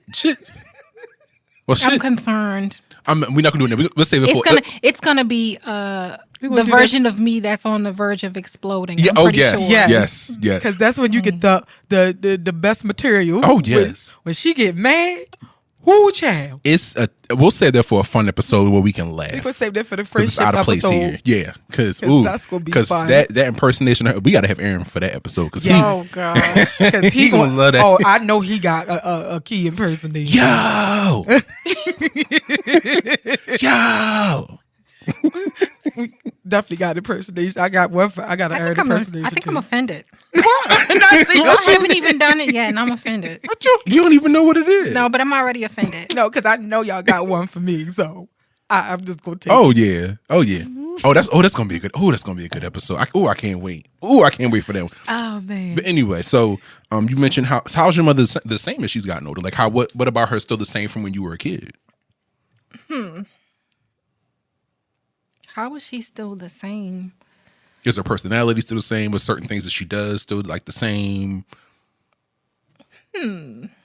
Well, shit. I'm concerned. We're not gonna do it. Let's save it for. It's gonna be gonna the do version of me that's on the verge of exploding. Yeah. I'm Oh pretty yes. sure. Yes. Yes. Because that's when you get the best material. Oh, yes. When she get mad, whoo child. We'll save that for a fun episode where we can laugh. We gonna save that for the 'Cause first it's out of place episode. here. Yeah, because that's gonna be fun. that impersonation. We got to have Aaron for that episode because Oh gosh. Because He gonna love that. Oh, I know he got a key impersonation. yo, yo. Definitely got impersonation. I got one. I got an Aaron impersonation. I think too. I'm offended. Not I haven't even done it yet, and I'm offended. What you don't even know what it is. No, but I'm already offended. No, because I know y'all got one for me, so I'm just gonna take. Oh yeah. Oh yeah. That's gonna be a good. That's gonna be a good episode. I can't wait. I can't wait for that one. Oh man. But anyway, so you mentioned how's your mother the same as she's gotten older? Like what about her still the same from when you were a kid? How is she still the same? Is her personality still the same? With certain things that she does still like the same?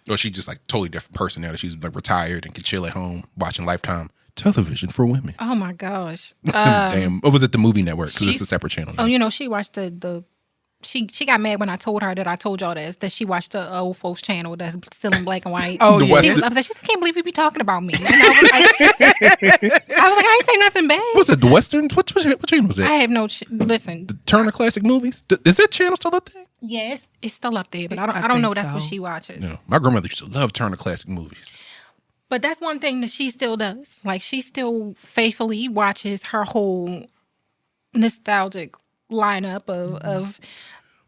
Or she just like totally different person now that she's like retired and can chill at home watching Lifetime television for women. Oh my gosh. Damn. Or was it the Movie Network? Because it's she- a separate channel now. Oh, she watched she got mad when I told her that I told y'all that she watched the old folks channel that's still in black and white. Oh, The yeah. She was upset. She said, I can't believe you be talking about me. And I was like, I ain't say nothing bad. What's it? The Westerns? What channel was I that? have no listen. The Turner Classic Movies? Is that channel still up there? Yeah, it's still up there, but I I don't know think that's what so. she watches. No. My grandmother used to love Turner Classic Movies. But that's one thing that she still does. Like she still faithfully watches her whole nostalgic lineup of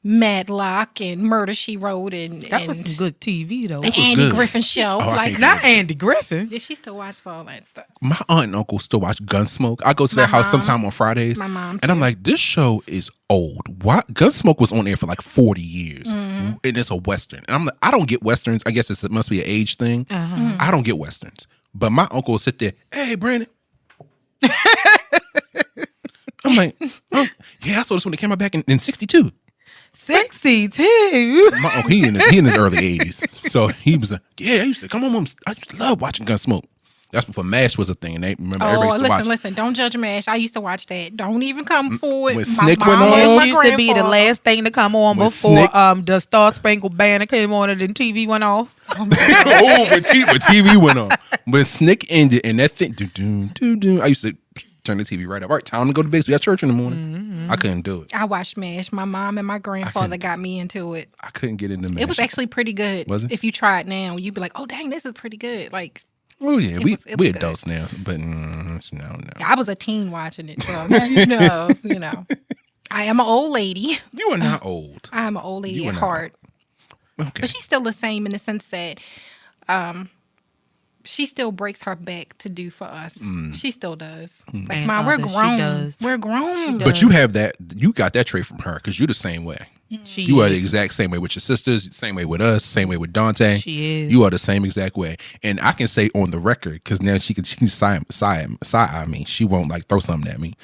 Matlock and Murder She Wrote and That was some good TV though. the was Andy good. Griffin show. I Like can't Not Andy Griffin. yeah, she still watches all that stuff. My aunt and uncle still watch Gunsmoke. I go to their My house mom. sometime on Fridays. My mom, And I'm too. like, this show is old. Why? Gunsmoke was on air for like 40 years. Mm-hmm. And it's a Western. And I'm like, I don't get Westerns. I guess it must be an age thing. Mm-hmm. I don't get Westerns. But my uncle will sit there, hey, Brandon. I'm like, oh, yeah, I saw this when it came out back in 62. 62. My uncle, he in his early 80s. So he was like, yeah, I used to love watching Gunsmoke. That's before MASH was a thing. And they remember everybody used to watch. Listen, don't judge MASH. I used to watch that. Don't even come forward. When Snick went on, It used to be the last thing to come on When before the Star Spangled Banner came on and then TV went off. when TV went on. When Snick ended and that thing, I used to turn the TV right up. All right, time to go to bed. We got church in the morning. I couldn't do it. I watched MASH. My mom and my grandfather got me into it. I couldn't get into MASH. It was actually pretty good. Was it? If you try it now, you'd be like, "Oh, dang, this is pretty good." Like, oh yeah, we was adults now, but no. I was a teen watching it, so you know. I am an old lady. You are not old. I am an old lady at heart. Okay. But she's still the same in the sense that she still breaks her back to do for us. She still does. Like, And Mom, we're others, she grown. does. We're grown. But you have that. You got that trait from her because you're the same way. She You are is. the exact same way with your sisters, same way with us, same way with Dante. She is. You are the same exact way. And I can say on the record, because now she can side me. She won't like throw something at me.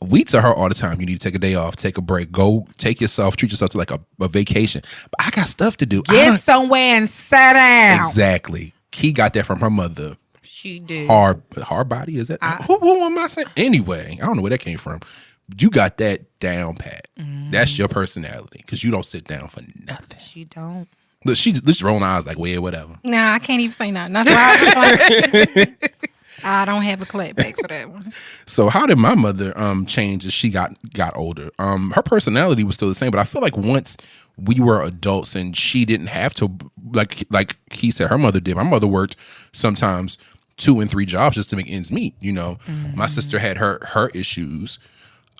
We tell her all the time, you need to take a day off, take a break, go take yourself, treat yourself to like a vacation. But I got stuff to do. Get somewhere and sit down. Exactly. Key got that from her mother. She did. Hard body, is that? Who am I saying? Anyway, I don't know where that came from. You got that down pat. That's your personality because you don't sit down for nothing. She don't. Look, she just rolling eyes like, well, whatever. Nah, I can't even say nothing. That's why I was like, I don't have a clap back for that one. So how did my mother change as she got older? Her personality was still the same, but I feel like once we were adults and she didn't have to, like he said, her mother did. My mother worked sometimes 2 and 3 jobs just to make ends meet. You know, my sister had her issues.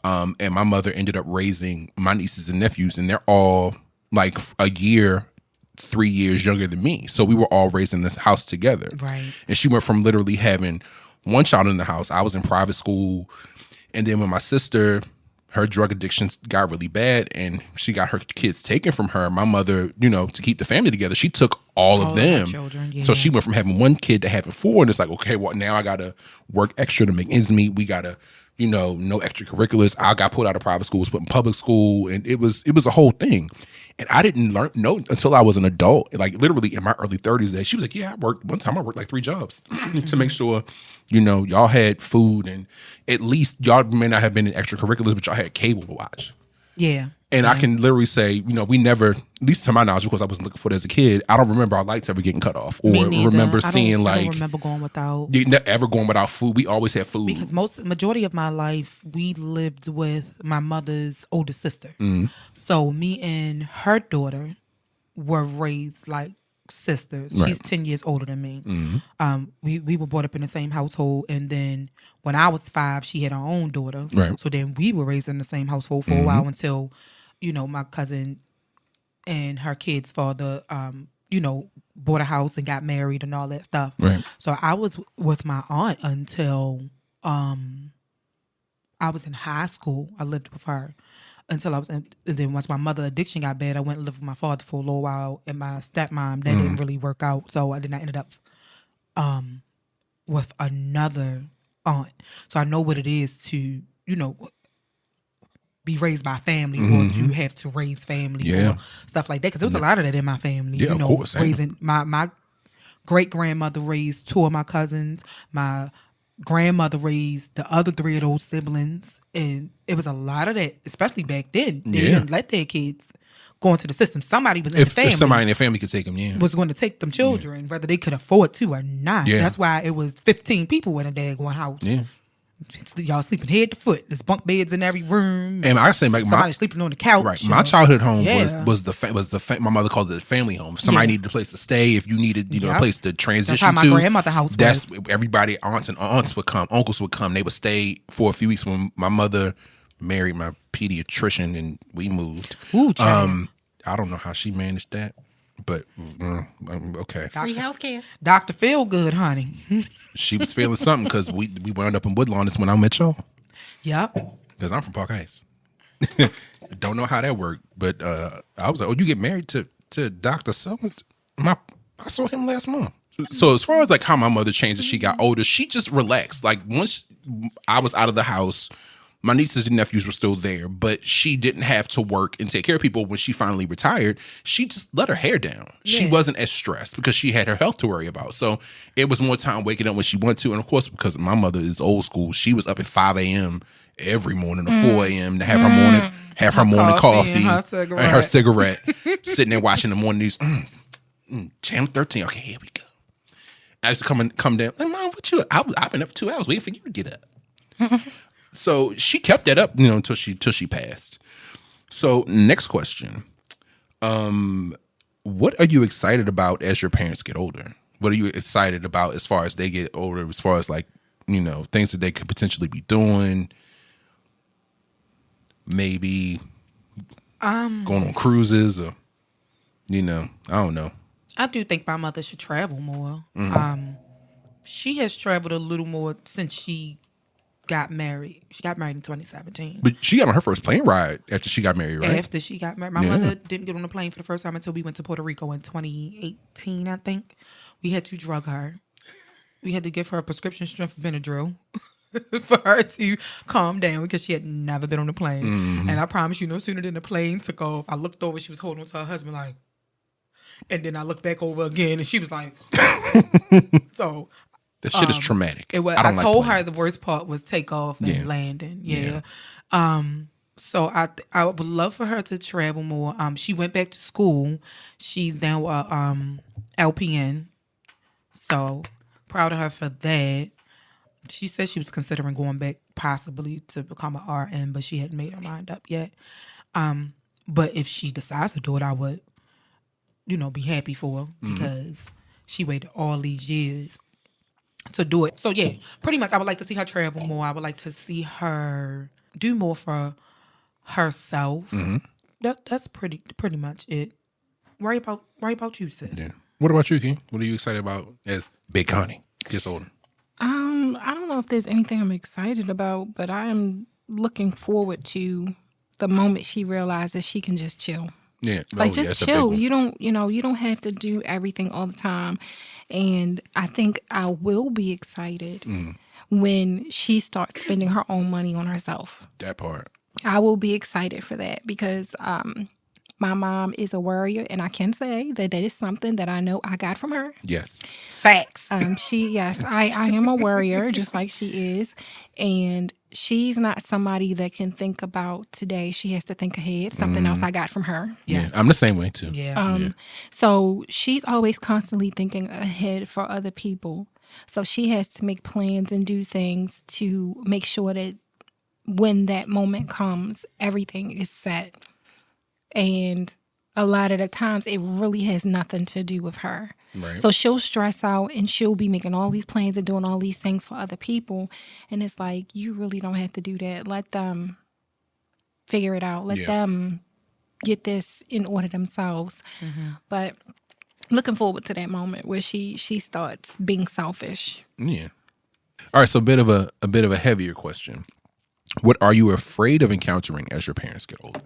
And my mother ended up raising my nieces and nephews, and they're all like a year, 3 years younger than me. So we were all raised in this house together. Right. And she went from literally having one child in the house. I was in private school. And then when my sister, her drug addiction got really bad and she got her kids taken from her, my mother, to keep the family together, she took all of them. Children, yeah. So she went from having 1 kid to having 4. And it's like, okay, well, now I got to work extra to make ends meet. We got to, no extracurriculars. I got put out of private school, was put in public school, and it was a whole thing. And I didn't know until I was an adult, like literally in my early 30s, that she was like, yeah, one time I worked like 3 jobs to make sure, y'all had food, and at least y'all may not have been in extracurriculars, but y'all had cable to watch. Yeah. And I can literally say, we never, at least to my knowledge, because I wasn't looking for it as a kid, I don't remember our lights ever getting cut off, or remember seeing I don't remember going without. Ever going without food. We always had food. Because majority of my life, we lived with my mother's older sister. So me and her daughter were raised like sisters. Right. She's 10 years older than me. We were brought up in the same household, and then when I was 5, she had her own daughter. Right. So then we were raised in the same household for a while until, my cousin and her kid's father, bought a house and got married and all that stuff. Right. So I was with my aunt until I was in high school. I lived with her until I was in, and then once my mother addiction got bad, I went and lived with my father for a little while, and my stepmom, that didn't really work out. So I ended up with another aunt. So I know what it is to, be raised by family, or to have to raise family, or stuff like that. Because there was a lot of that in my family. Yeah, of course. Raising my great grandmother raised 2 of my cousins. My grandmother raised the other 3 of those siblings, and it was a lot of that, especially back then. They didn't let their kids go into the system. Somebody was in the family. If somebody in their family could take them, was going to take them children, whether they could afford to or not. Yeah. That's why it was 15 people in a daggone house. Yeah. Y'all sleeping head to foot. There's bunk beds in every room. And I say, somebody sleeping on the couch. Right. My childhood home was my mother called it the family home. If somebody needed a place to stay, if you needed a place to transition that's how my grandmother house that's was. Everybody, aunts would come, uncles would come. They would stay for a few weeks when my mother married my pediatrician and we moved. Ooh, child. I don't know how she managed that, but okay. Free healthcare. Dr. Feelgood, honey. She was feeling something because we wound up in Woodlawn. That's when I met y'all. Yep. Because I'm from Park Heights. Don't know how that worked, but I was like, "Oh, you get married to Dr. Summers?" I saw him last month. So as far as like how my mother changed as she got older, she just relaxed. Like once I was out of the house, My nieces and nephews were still there, but she didn't have to work and take care of people. When she finally retired, she just let her hair down. She wasn't as stressed because she had her health to worry about. So it was more time waking up when she wanted to. And of course, because my mother is old school, she was up at 5 a.m. every morning or 4 a.m. to have her morning coffee and her cigarette, sitting there watching the morning news. Channel 13. Okay, here we go. I used to come down. Like, Mom, what you? I've been up for 2 hours waiting for you to get up. So she kept that up, until she passed. So next question. What are you excited about as your parents get older? What are you excited about as far as they get older, as far as like, things that they could potentially be doing? Maybe going on cruises or, I don't know. I do think my mother should travel more. She has traveled a little more since she got married. She got married in 2017. But she got on her first plane ride after she got married, right? After she got married. My mother didn't get on the plane for the first time until we went to Puerto Rico in 2018, I think. We had to drug her. We had to give her a prescription strength Benadryl for her to calm down because she had never been on a plane. And I promise you, no sooner than the plane took off, I looked over, she was holding on to her husband like, and then I looked back over again and she was like, so... That shit is traumatic. It was. I told her the worst part was takeoff and landing. Yeah. So I would love for her to travel more. She went back to school. She's now LPN. So proud of her for that. She said she was considering going back possibly to become an RN, but she hadn't made her mind up yet. But if she decides to do it, I would, be happy for her because she waited all these years to do it. So yeah, pretty much I would like to see her travel more. I would like to see her do more for herself. That's pretty much it. Worry about you, sis. Yeah. What about you, King? What are you excited about as Big Connie gets older? I don't know if there's anything I'm excited about, but I am looking forward to the moment she realizes she can just chill. Yeah. Like just chill. You don't have to do everything all the time. And I think I will be excited when she starts spending her own money on herself. That part. I will be excited for that because my mom is a worrier, and I can say that is something that I know I got from her. Yes. Facts. I am a worrier, just like she is. And she's not somebody that can think about today. She has to think ahead. Something else I got from her. Yes. Yeah, I'm the same way too. Yeah. So she's always constantly thinking ahead for other people. So she has to make plans and do things to make sure that when that moment comes, everything is set. And a lot of the times it really has nothing to do with her. Right. So she'll stress out and she'll be making all these plans and doing all these things for other people. And it's like, you really don't have to do that. Let them figure it out. Let them get this in order themselves. But looking forward to that moment where she starts being selfish. Yeah. All right. So a bit of a heavier question. What are you afraid of encountering as your parents get older?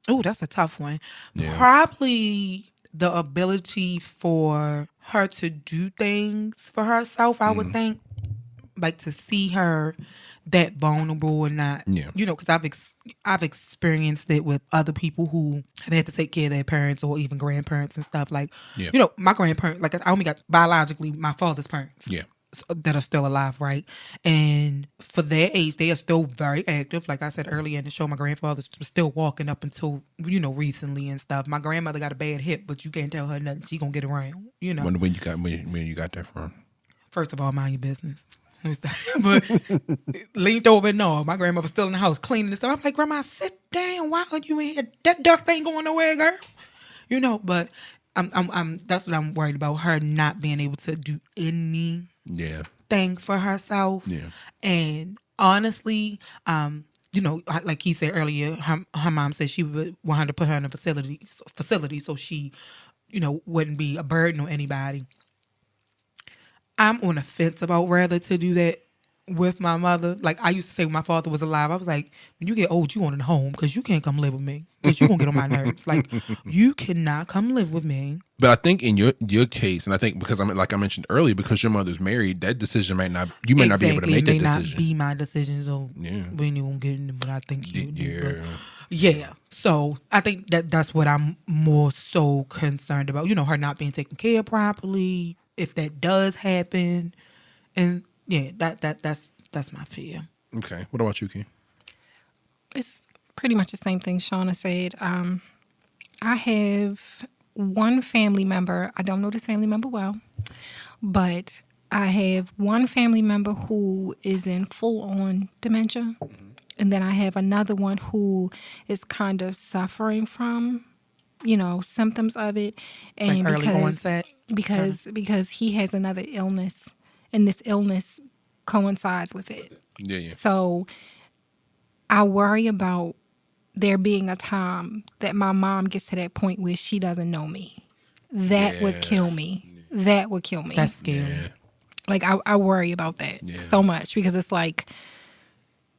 Oh, that's a tough one. Yeah. Probably the ability for her to do things for herself, I would think. Like to see her that vulnerable or not. Yeah. Because I've experienced it with other people who have had to take care of their parents or even grandparents and stuff. Like, my grandparents, like I only got biologically my father's parents. Yeah. That are still alive, right? And for their age, they are still very active. Like I said earlier in the show, my grandfather's still walking up until, recently and stuff. My grandmother got a bad hip, but you can't tell her nothing. She gonna get around, When you got that from? First of all, mind your business. But leaned over and no, my grandmother was still in the house cleaning and stuff. I'm like, Grandma, sit down. Why are you in here? That dust ain't going nowhere, girl. But I'm that's what I'm worried about, her not being able to do any thing for herself. Yeah. And honestly, like he said earlier, her mom said she would want her to put her in a facility so she, wouldn't be a burden on anybody. I'm on the fence about whether to do that with my mother. Like I used to say when my father was alive, I was like, when you get old, you want a home because you can't come live with me because you gonna get on my nerves. Like you cannot come live with me. But I think in your case, and I think because like I mentioned earlier, because your mother's married, that decision may not be able to make that decision. It may not be my decision, so we ain't gonna get into what I think you do. Yeah. So I think that's what I'm more so concerned about. Her not being taken care of properly, if that does happen. And yeah, that's my fear. Okay. What about you, Key? It's pretty much the same thing Shauna said. I have one family member. I don't know this family member well, but I have one family member who is in full-on dementia. And then I have another one who is kind of suffering from, symptoms of it. And like early onset? Because he has another illness, and this illness coincides with it. Yeah. So I worry about there being a time that my mom gets to that point where she doesn't know me. That would kill me. That would kill me. That's scary. Yeah. Like I worry about that so much because it's like,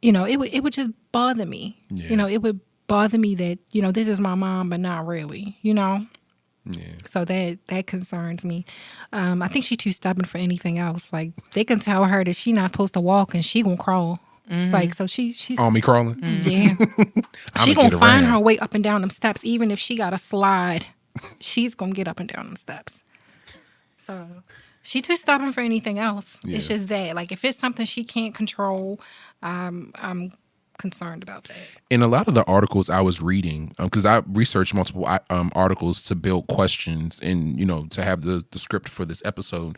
it would just bother me. Yeah. It would bother me that, this is my mom, but not really, Yeah. So that concerns me. I think she's too stubborn for anything else. Like they can tell her that she's not supposed to walk and she gonna crawl. Mm-hmm. Like so she's on me crawling. Yeah. She gonna find her way up and down them steps, even if she got to slide. She's gonna get up and down them steps. So she too stubborn for anything else. Yeah. It's just that, like, if it's something she can't control, I'm concerned about that. In a lot of the articles I was reading, because I researched multiple articles to build questions and, to have the script for this episode,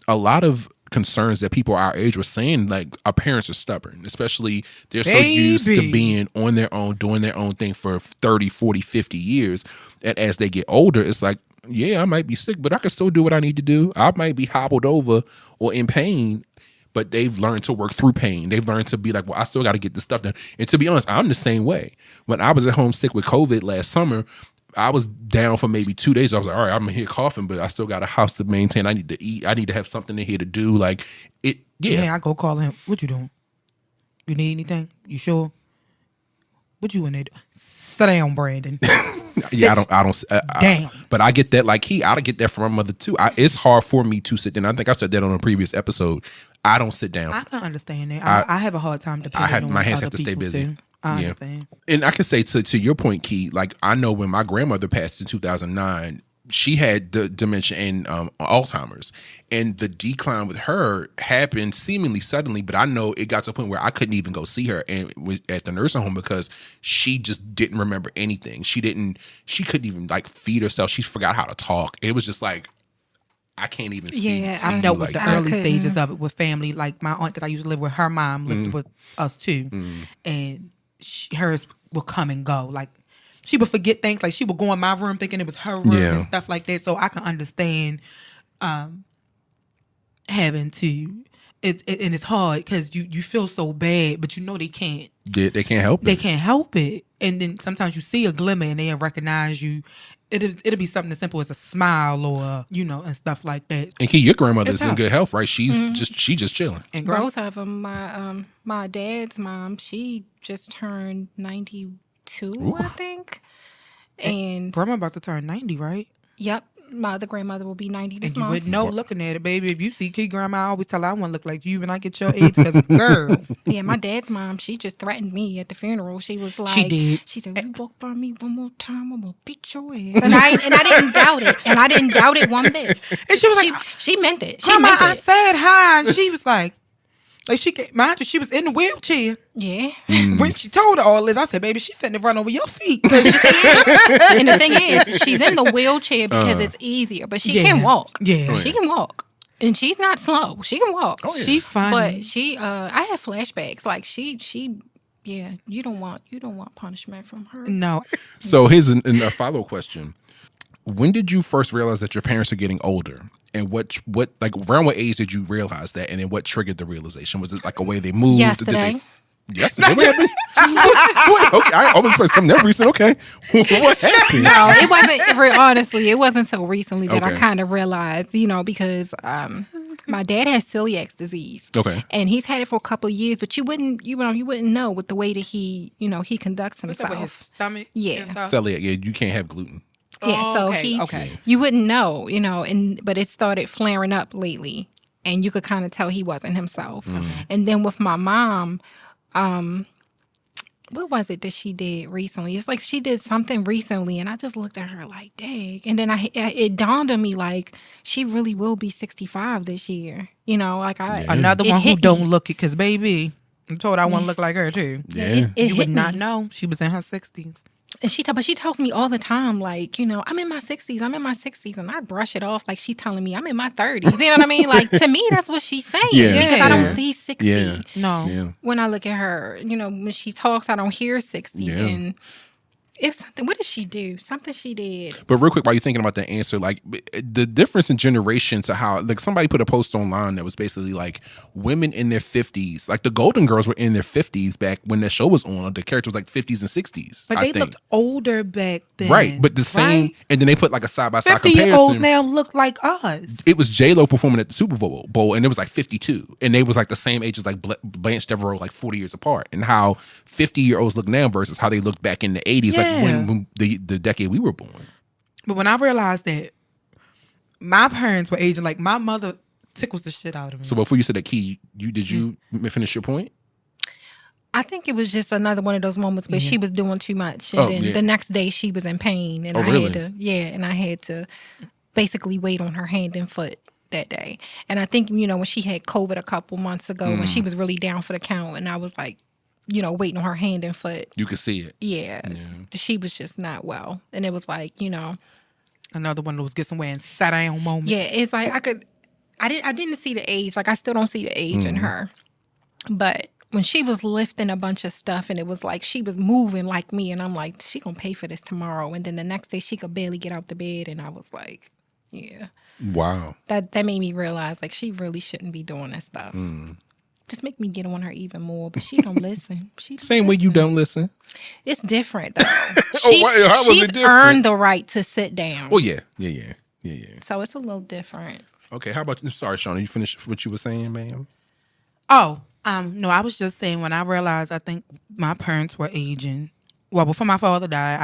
a lot of concerns that people our age were saying, like, our parents are stubborn, especially they're so used to being on their own, doing their own thing for 30, 40, 50 years. And as they get older, it's like, yeah, I might be sick, but I can still do what I need to do. I might be hobbled over or in pain, but they've learned to work through pain. They've learned to be like, well, I still got to get this stuff done. And to be honest, I'm the same way. When I was at home sick with COVID last summer, I was down for maybe 2 days. I was like, all right, I'm here coughing, but I still got a house to maintain. I need to eat. I need to have something in here to do. Like it. Yeah. I go call him. What you doing? You need anything? You sure? What you in there? Sit down, Brandon. Yeah, I don't. Damn. But I get that. Like I get that from my mother too. It's hard for me to sit down. I think I said that on a previous episode. I don't sit down. I can understand that. I have a hard time depending on my hands other have to stay busy. Too. I understand. And I can say to your point, Key, like I know when my grandmother passed in 2009, she had the dementia and Alzheimer's, and the decline with her happened seemingly suddenly. But I know it got to a point where I couldn't even go see her at the nursing home because she just didn't remember anything. She couldn't even like feed herself. She forgot how to talk. It was just like, I can't even see. I dealt with the early stages of it with family. Like my aunt that I used to live with, her mom lived with us too, and hers would come and go. Like she would forget things. Like she would go in my room thinking it was her room and stuff like that. So I can understand having to. And it's hard because you feel so bad, but they can't. Yeah, they can't help it. They can't help it. And then sometimes you see a glimmer and they'll recognize you. It'll be something as simple as a smile or and stuff like that. And Key, your grandmother's in good health, right? She's just chilling. And both of them. My dad's mom, she just turned 92, Ooh. I think. And grandma about to turn 90, right? Yep. My other grandmother will be 90 this month. And you would know looking at it, baby. If you see Key grandma, I always tell her I want to look like you when I get your age because girl. Yeah, my dad's mom, she just threatened me at the funeral. She was like, she did. She said, "You walk by me one more time, I'm gonna beat your ass." And I didn't doubt it. And I didn't doubt it one bit. And she was like, she meant it. Grandma, I said hi, and she was like mind you, she was in the wheelchair. Yeah. When she told her all this, I said, baby, she finna run over your feet. And the thing is, she's in the wheelchair because it's easier, but she can walk. Yeah. She can walk. And she's not slow. She can walk. Oh, yeah. She funny. But I have flashbacks. Like she you don't want punishment from her. No. So here's a follow question. When did you first realize that your parents are getting older? And what like around what age did you realize that? And then what triggered the realization? Was it like a way they moved? Yesterday. Yesterday? What happened? Wait, okay, I almost played something that recent. Okay. What happened? No, it wasn't. Honestly, it wasn't so recently that I kind of realized, because My dad has celiac disease. Okay. And he's had it for a couple of years, but you wouldn't know with the way that he conducts What's up with his himself. stomach? Yeah. And stuff? Celiac, yeah, you can't have gluten. Yeah, Oh, so okay, okay. you wouldn't know, but it started flaring up lately, and you could kind of tell he wasn't himself. And then with my mom, what was it that she did recently? It's like she did something recently, and I just looked at her like, dang. And then it dawned on me like she really will be 65 this year. Another it one who hit don't me. look it, because baby, I'm told I want to look like her too. Yeah. It You would hit not me. know she was in her 60s. And she tells me all the time, like, I'm in my 60s, and I brush it off like she telling me I'm in my 30s. You know what I mean? Like, to me, that's what she's saying, Yeah. because I Yeah. don't see 60. Yeah. No. Yeah. When I look at her, when she talks, I don't hear 60. Yeah. And if something, what did she do? Something she did. But real quick, while you're thinking about that answer, like the difference in generation to how, like somebody put a post online that was basically like women in their 50s, like the Golden Girls were in their 50s back when the show was on. The character was like 50s and 60s. But I they think. looked older back then. Right. But the same, right? and then they put like a side by side 50-year-olds comparison. now look like us. It was J-Lo performing at the Super Bowl, and it was like 52, and they was like the same age as like Blanche Devereaux, like 40 years apart. And how 50-year-olds look now versus how they looked back in the 80s, Yeah. like when the decade we were born. But when I realized that my parents were aging, like my mother tickles the shit out of me. So before you said that, Key, did you finish your point? I think it was just another one of those moments where she was doing too much, and then the next day she was in pain, and I had to basically wait on her hand and foot that day. And I think when she had COVID a couple months ago, when she was really down for the count, and I was like, waiting on her hand and foot. You could see it. Yeah, she was just not well, and it was like Another one of those get somewhere and sit down moments. yeah, it's like I didn't see the age, like I still don't see the age in her, but when she was lifting a bunch of stuff and it was like she was moving like me, and I'm like, she gonna pay for this tomorrow, and then the next day she could barely get out the bed, and I was like, yeah, Wow. that made me realize like she really shouldn't be doing that stuff. Just make me get on her even more, but she don't listen. Same way you don't listen. It's different though. How was She's it different? earned the right to sit down. Oh yeah. So it's a little different. Okay, how about, sorry, Shauna, you finished what you were saying, ma'am? Oh, no, I was just saying when I realized I think my parents were aging. Well, before my father died,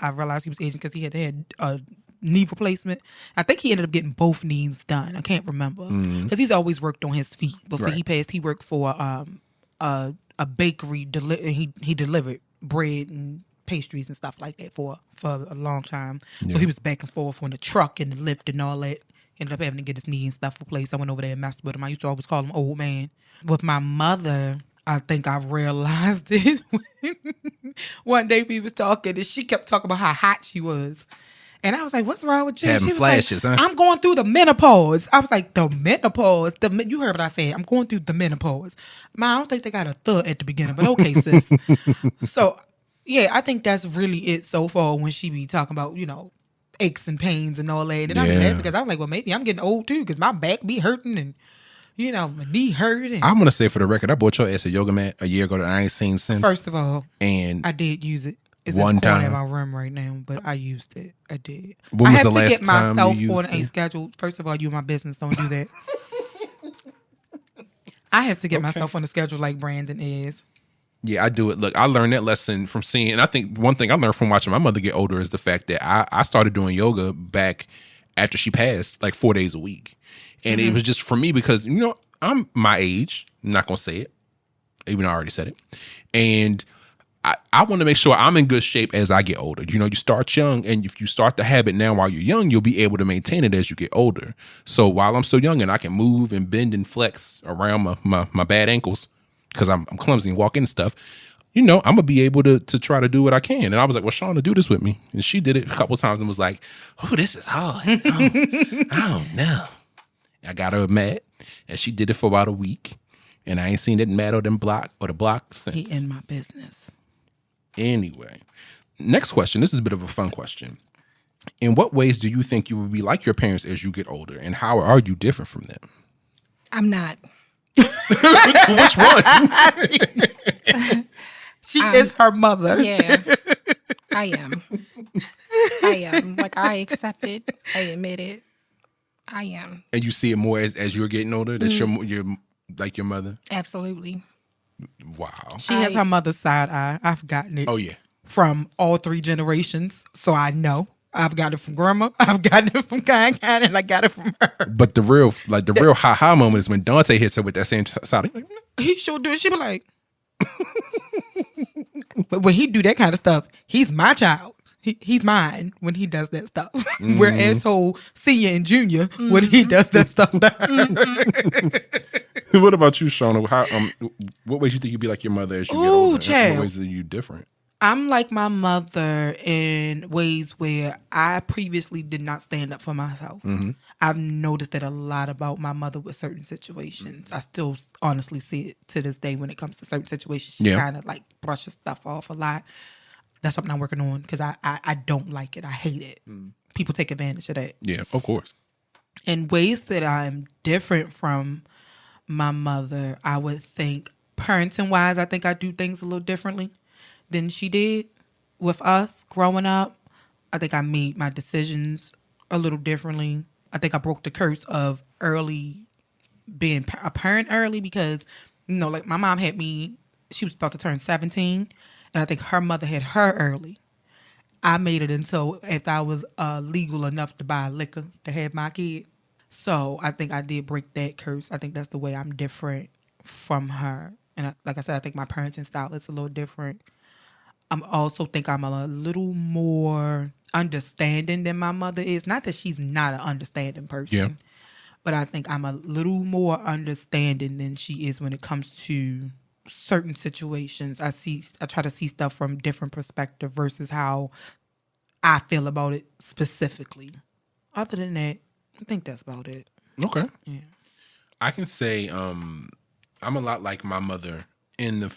I realized he was aging because he had a knee replacement. I think he ended up getting both knees done. I can't remember because he's always worked on his feet. Before he passed, he worked for a bakery. He delivered bread and pastries and stuff like that for a long time. So he was back and forth on the truck and the lift and all that. Ended up having to get his knee and stuff replaced. I went over there and messed with him. I used to always call him old man. With my mother, I think I realized it. One day we was talking and she kept talking about how hot she was. And I was like, what's wrong with you? Having She was flashes, like, huh? I'm going through the menopause. I was like, the menopause? You heard what I said. I'm going through the menopause. Man, I don't think they got a thud at the beginning, but okay, sis. So, yeah, I think that's really it so far when she be talking about, aches and pains and all that. And I be laughing because I was like, well, maybe I'm getting old too because my back be hurting and, my knee hurting. I'm gonna say for the record, I bought your ass a yoga mat a year ago that I ain't seen since. First of all, and I did use it. It's one in the corner time. of my room right now, but I used it. I did. When I was have the to last get time myself you used on a it? schedule. First of all, you in my business. Don't do that. I have to get myself on the schedule like Brandon is. Yeah, I do it. Look, I learned that lesson from seeing, and I think one thing I learned from watching my mother get older is the fact that I started doing yoga back after she passed, like 4 days a week. And it was just for me because, I'm my age. I'm not going to say it, even though I already said it. And I want to make sure I'm in good shape as I get older. You start young, and if you start the habit now while you're young, you'll be able to maintain it as you get older. So while I'm still young and I can move and bend and flex around my bad ankles, because I'm clumsy and walk in stuff, I'm going to be able to try to do what I can. And I was like, well, Shauna, do this with me. And she did it a couple times and was like, oh, this is hard. I don't know. I got her a mat, and she did it for about a week. And I ain't seen that mat or the block since. He in my business. Anyway, next question. This is a bit of a fun question. In what ways do you think you will be like your parents as you get older? And how are you different from them? I'm not. Which one? She is her mother. Yeah, I am. Like, I accept it. I admit it. I am. And you see it more as you're getting older? That's your like your mother? Absolutely. Wow. She has her mother's side eye. I've gotten it Oh, yeah. from all 3 generations, so I know. I've got it from grandma, I've gotten it from Kind, and I got it from her. But the real ha-ha moment is when Dante hits her with that same side. Like, He sure do. She be like, but when he do that kind of stuff, he's my child. He's mine when he does that stuff. We're asshole senior and junior when he does that stuff. what about you, Shauna? How what ways you think you'd be like your mother as you get older? child. What ways are you different? I'm like my mother in ways where I previously did not stand up for myself. I've noticed that a lot about my mother with certain situations. I still honestly see it to this day when it comes to certain situations. She kind of like brushes stuff off a lot. That's something I'm working on because I don't like it. I hate it. People take advantage of that. Yeah, of course. In ways that I'm different from my mother, I would think parenting-wise, I think I do things a little differently than she did with us growing up. I think I made my decisions a little differently. I think I broke the curse of being a parent early because, like my mom had me, she was about to turn 17, and I think her mother had her early. I made it until after I was legal enough to buy liquor to have my kid. So I think I did break that curse. I think that's the way I'm different from her. And like I said, I think my parenting style is a little different. I also think I'm a little more understanding than my mother is. Not that she's not an understanding person, but I think I'm a little more understanding than she is when it comes to certain situations. I try to see stuff from different perspective versus how I feel about it specifically. Other than that, I think that's about it. Okay. Yeah. I can say I'm a lot like my mother in the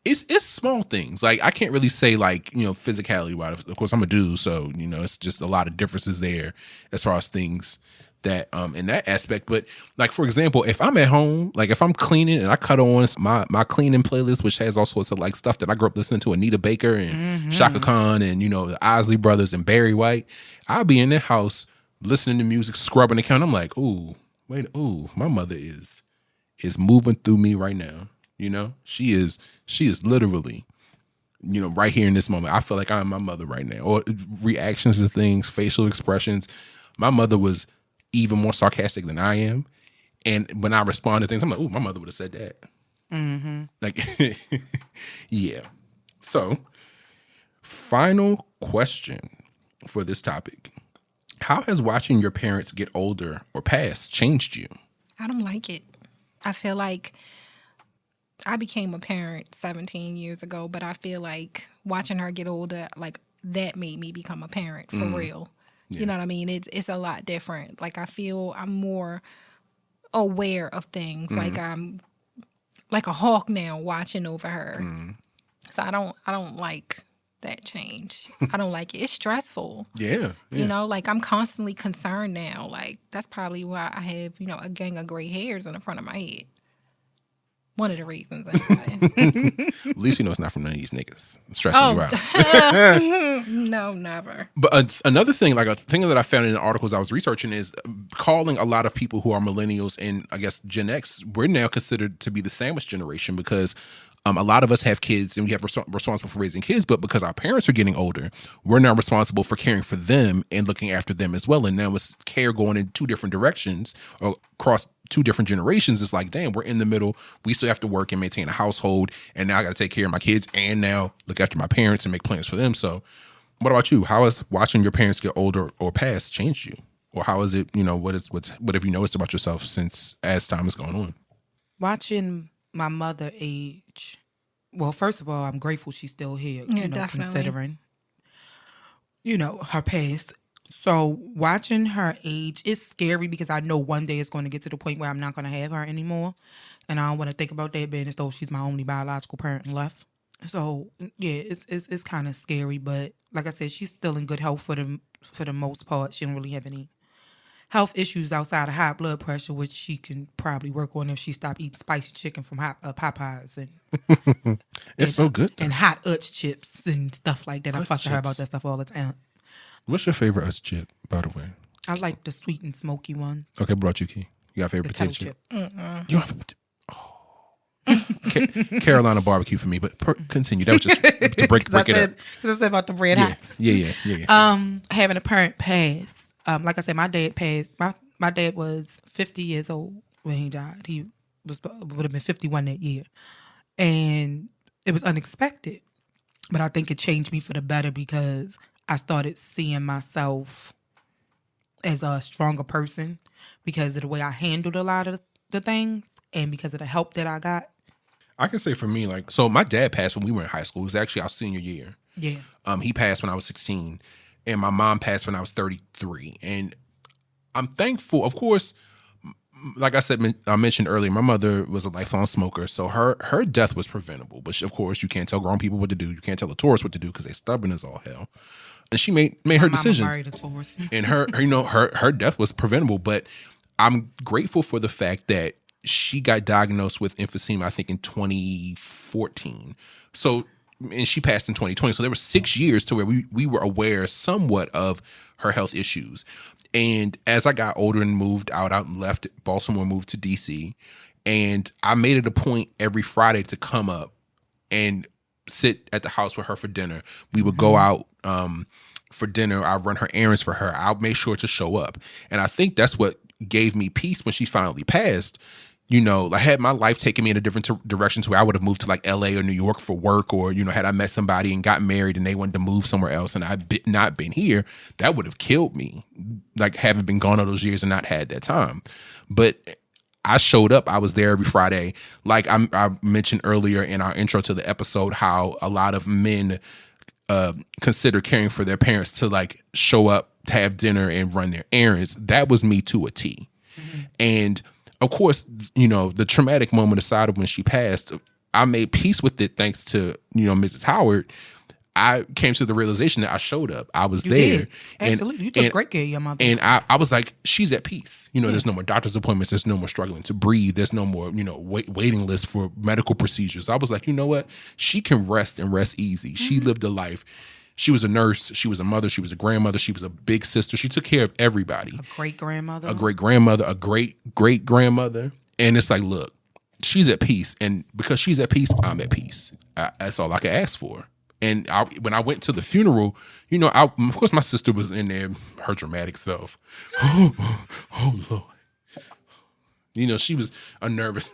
it's small things. Like I can't really say like, physicality wise. Of course I'm a dude, so it's just a lot of differences there as far as things that in that aspect. But like for example, if I'm at home, like if I'm cleaning and I cut on my cleaning playlist, which has all sorts of like stuff that I grew up listening to, Anita Baker and Shaka Khan and the Isley Brothers and Barry White, I'll be in the house listening to music, scrubbing the counter. I'm like, my mother is moving through me right now. She is literally, right here in this moment. I feel like I'm my mother right now. Or reactions to things, facial expressions. My mother was even more sarcastic than I am. And when I respond to things, I'm like, my mother would have said that. Like, yeah. So, final question for this topic. How has watching your parents get older or pass changed you? I don't like it. I feel like I became a parent 17 years ago, but I feel like watching her get older, like that made me become a parent for real. Yeah. You know what I mean? It's a lot different. Like I feel I'm more aware of things. Like I'm like a hawk now watching over her. So I don't like that change. I don't like it. It's stressful. Yeah. Like I'm constantly concerned now. Like that's probably why I have, a gang of gray hairs in the front of my head. One of the reasons. Anyway. At least it's not from none of these niggas stressing you out. No, never. But another thing, like a thing that I found in the articles I was researching is calling a lot of people who are millennials and I guess Gen X, we're now considered to be the sandwich generation because a lot of us have kids and we have responsible for raising kids, but because our parents are getting older, we're now responsible for caring for them and looking after them as well. And now it's care going in 2 different directions or across 2 different generations. It's like, damn, we're in the middle. We still have to work and maintain a household. And now I got to take care of my kids and now look after my parents and make plans for them. So what about you? How has watching your parents get older or pass changed you? Or how is it, what have you noticed about yourself as time has gone on? Watching my mother age. Well, first of all, I'm grateful she's still here, definitely. considering, her past. So watching her age is scary because I know one day it's going to get to the point where I'm not going to have her anymore. And I don't want to think about that being as though she's my only biological parent left. So, yeah, it's kind of scary. But like I said, she's still in good health for the most part. She don't really have any health issues outside of high blood pressure, which she can probably work on if she stopped eating spicy chicken from Popeyes and so good though. And hot Utz chips and stuff like that. I fuss with her about that stuff all the time. What's your favorite Utz chip, by the way? I like the sweet and smoky one. Okay, brought you, Key. You got a favorite The potato kettle chip? chip. You don't have Carolina barbecue for me, but continue. That was just to break it up. Because I said about the red hots. Yeah. Having a parent pass. Like I said, my dad passed. My dad was 50 years old when he died. He would have been 51 that year, and it was unexpected. But I think it changed me for the better because I started seeing myself as a stronger person because of the way I handled a lot of the things and because of the help that I got. I can say for me, like, so my dad passed when we were in high school. It was actually our senior year. Yeah. He passed when I was 16, and my mom passed when I was 33. And I'm thankful, of course. Like I said, I mentioned earlier, my mother was a lifelong smoker, so her death was preventable. But of course, you can't tell grown people what to do. You can't tell a tourist what to do because they're stubborn as all hell. And she made her decisions. Married a tourist. And her death was preventable. But I'm grateful for the fact that she got diagnosed with emphysema, I think, in 2014. So, and she passed in 2020. So there were 6 years to where we were aware somewhat of her health issues. And as I got older and moved out and left Baltimore, moved to DC, and I made it a point every Friday to come up and sit at the house with her for dinner. We would go out for dinner. I'd run her errands for her. I'll make sure to show up. And I think that's what gave me peace when she finally passed. You know, I had my life taken me in a different direction to where I would have moved to like LA or New York for work, or, you know, had I met somebody and got married and they wanted to move somewhere else and I'd not been here, that would have killed me. Like having been gone all those years and not had that time. But I showed up. I was there every Friday. Like I mentioned earlier in our intro to the episode, how a lot of men consider caring for their parents to like show up, to have dinner and run their errands. That was me to a T. Mm-hmm. And of course, you know, the traumatic moment aside of when she passed, I made peace with it thanks to, you know, Mrs. Howard. I came to the realization that I showed up. I was there. Did. Absolutely. You took great care of your mother. And I was like, she's at peace. You know, there's no more doctor's appointments. There's no more struggling to breathe. There's no more, you know, waiting list for medical procedures. I was like, you know what? She can rest and rest easy. Mm-hmm. She lived a life. She was a nurse. She was a mother. She was a grandmother. She was a big sister. She took care of everybody. A great-grandmother. A great-grandmother. A great-great-grandmother. And it's like, look, she's at peace. And because she's at peace, I'm at peace. That's all I could ask for. And when I went to the funeral, you know, of course my sister was in there, her dramatic self. Oh Lord. You know, she was a nervous.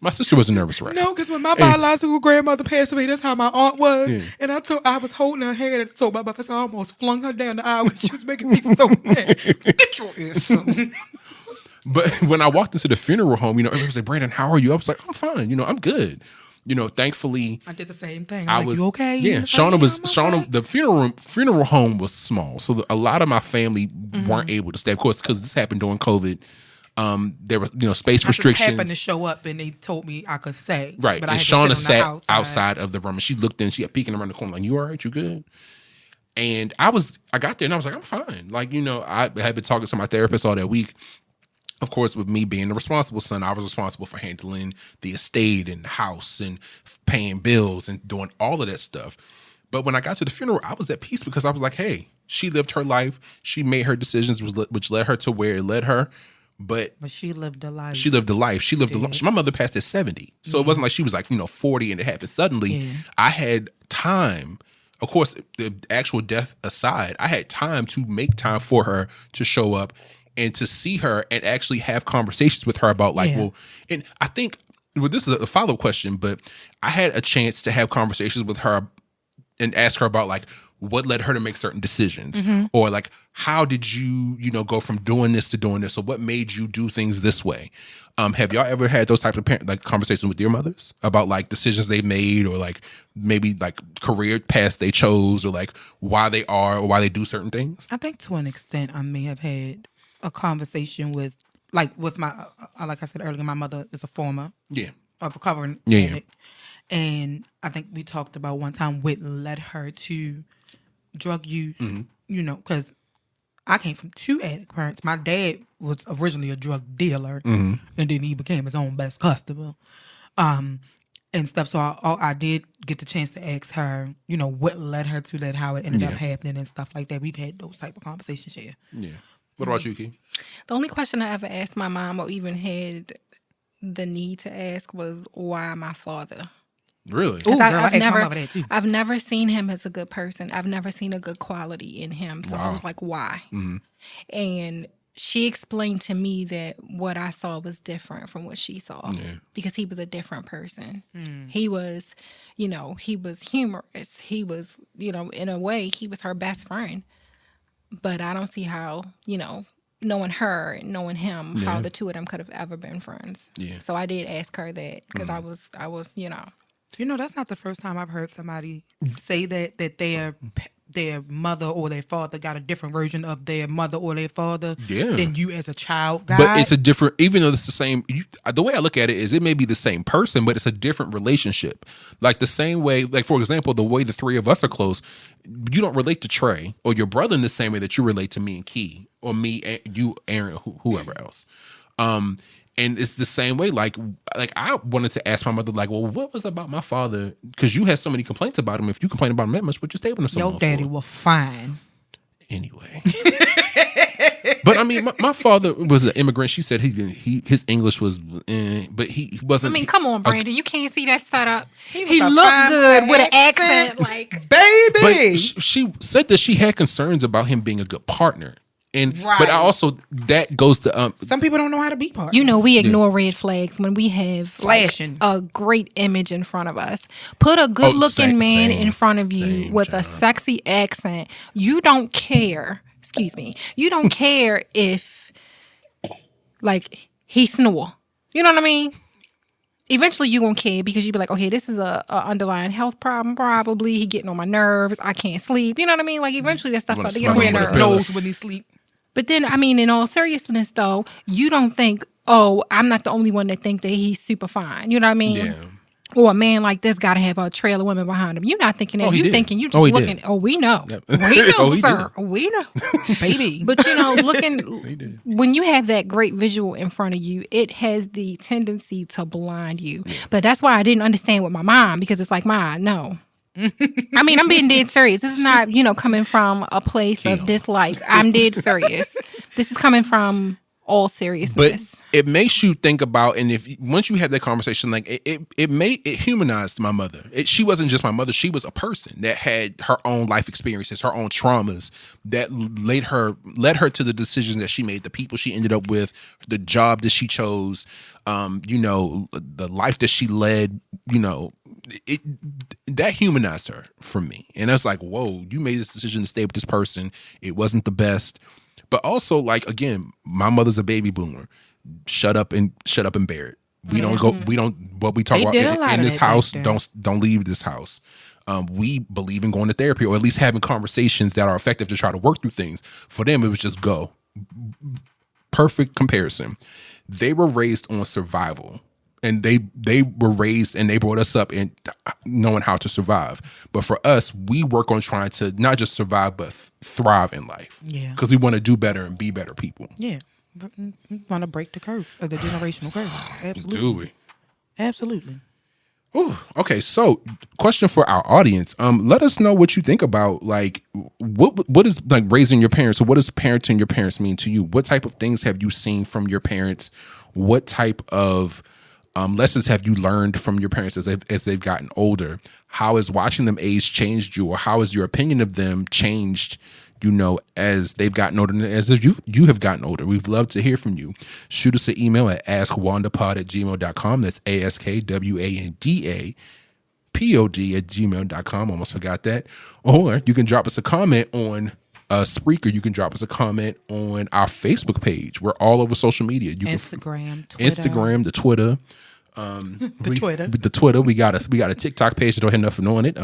My sister was a nervous wreck. No, because when my biological grandmother passed away, that's how my aunt was. Yeah. And I was holding her hand and told my mother, I almost flung her down the aisle because she was making me so mad. Get your ass. But when I walked into the funeral home, you know, everybody was like, Brandon, how are you? I was like, I'm fine. You know, I'm good. You know, thankfully. I did the same thing. I was, you okay? Yeah. Shauna, the funeral home was small. So a lot of my family weren't able to stay. Of course, because this happened during COVID. There were, you know, space restrictions. I happened to show up and they told me I could stay. Right. But and Shauna sat outside of the room and she looked in, she had peeking around the corner like, you all right? You good? And I got there and I was like, I'm fine. Like, you know, I had been talking to my therapist all that week. Of course, with me being the responsible son, I was responsible for handling the estate and the house and paying bills and doing all of that stuff. But when I got to the funeral, I was at peace because I was like, hey, she lived her life. She made her decisions, which led her to where it led her. But she lived a life. She lived a life. My mother passed at 70. So it wasn't like she was like, you know, 40 and it happened suddenly. Yeah. I had time. Of course, the actual death aside, I had time to make time for her to show up and to see her and actually have conversations with her about like, well, and I think, well, this is a follow-up question, but I had a chance to have conversations with her and ask her about like what led her to make certain decisions, or like how did you know, go from doing this to doing this, or what made you do things this way. Have y'all ever had those types of like conversations with your mothers about like decisions they made, or like maybe like career paths they chose, or like why they are or why they do certain things? I think to an extent I may have had a conversation with my, like I said earlier, my mother is a former of recovering addict. And I think we talked about one time what led her to drug use, you know, because I came from two addict parents. My dad was originally a drug dealer, and then he became his own best customer. And and stuff. So I did get the chance to ask her, what led her to that, how it ended up happening and stuff like that. We've had those type of conversations here. Yeah. What about you, Key? The only question I ever asked my mom or even had the need to ask was why my father. Really? Ooh, girl, I asked my mother that too. I've never seen him as a good person. I've never seen a good quality in him. So I was like, why? Mm-hmm. And she explained to me that what I saw was different from what she saw because he was a different person. He was, he was humorous. He was, in a way, he was her best friend. But I don't see how, knowing her and knowing him, how the two of them could have ever been friends. Yeah. So I did ask her that because I was, that's not the first time I've heard somebody say that their mother or their father got a different version of their mother or their father than you as a child got. But it's a different, even though it's the same, the way I look at it is it may be the same person, but it's a different relationship. Like the same way, like for example, the way the three of us are close, you don't relate to Trey or your brother in the same way that you relate to me and Key or me and you, Aaron, whoever else. And it's the same way. Like I wanted to ask my mother, like, well, what was about my father? Because you had so many complaints about him. If you complain about him that much, would you stay with him so long? Your daddy was fine. Anyway. But I mean, my father was an immigrant. She said his English was, but he wasn't. I mean, come on, Brandon. You can't see that setup. He looked good with an accent, like baby. But she said that she had concerns about him being a good partner. And but I also that goes to some people don't know how to be partners. We ignore red flags when we have flashing a great image in front of us. Put a good looking man in front of you with a sexy accent. You don't care. Excuse me. You don't care if like he snore. You know what I mean? Eventually you gonna care because you be like, okay, this is a underlying health problem. Probably he getting on my nerves. I can't sleep. You know what I mean? Like eventually that stuff starts to get on your nerves. Knows when he sleep. But then, I mean, in all seriousness, though, you don't think, oh, I'm not the only one that think that he's super fine. You know what I mean? Yeah. Or a man like this got to have a trail of women behind him. You're not thinking that. You're thinking you just looking. Oh, we know. Yep. We know, sir. We know. Baby. But, looking, when you have that great visual in front of you, it has the tendency to blind you. Yeah. But that's why I didn't understand with my mom because it's like, Ma, no. I mean, I'm being dead serious. This is not, coming from a place of dislike. I'm dead serious. This is coming from all seriousness. But it makes you think about, and once you have that conversation, like it humanized my mother. She wasn't just my mother. She was a person that had her own life experiences, her own traumas that led her to the decisions that she made, the people she ended up with, the job that she chose, the life that she led, that humanized her for me. And I was like, whoa, you made this decision to stay with this person. It wasn't the best. But also, like, again, my mother's a baby boomer. Shut up and bear it. We don't go, what we talk about in this house, don't leave this house. We believe in going to therapy or at least having conversations that are effective to try to work through things. For them, it was just go. Perfect comparison. They were raised on survival. And they were raised and they brought us up in knowing how to survive. But for us, we work on trying to not just survive, but thrive in life. Yeah. Because we want to do better and be better people. Yeah. We want to break the curve, the generational curve. Absolutely. Do we? Absolutely. Ooh, okay, so question for our audience. Let us know what you think about, like, what is like raising your parents, or what does parenting your parents mean to you? What type of things have you seen from your parents? What type of lessons have you learned from your parents as they've gotten older? How has watching them age changed you, or how has your opinion of them changed, as they've gotten older, and as you have gotten older? We'd love to hear from you. Shoot us an email at askwandapod@gmail.com. That's ASKWANDAPOD@gmail.com. Almost forgot that. Or you can drop us a comment on Spreaker. You can drop us a comment on our Facebook page. We're all over social media. Instagram, Twitter. The Twitter. The Twitter. We got a TikTok page that don't have nothing on it.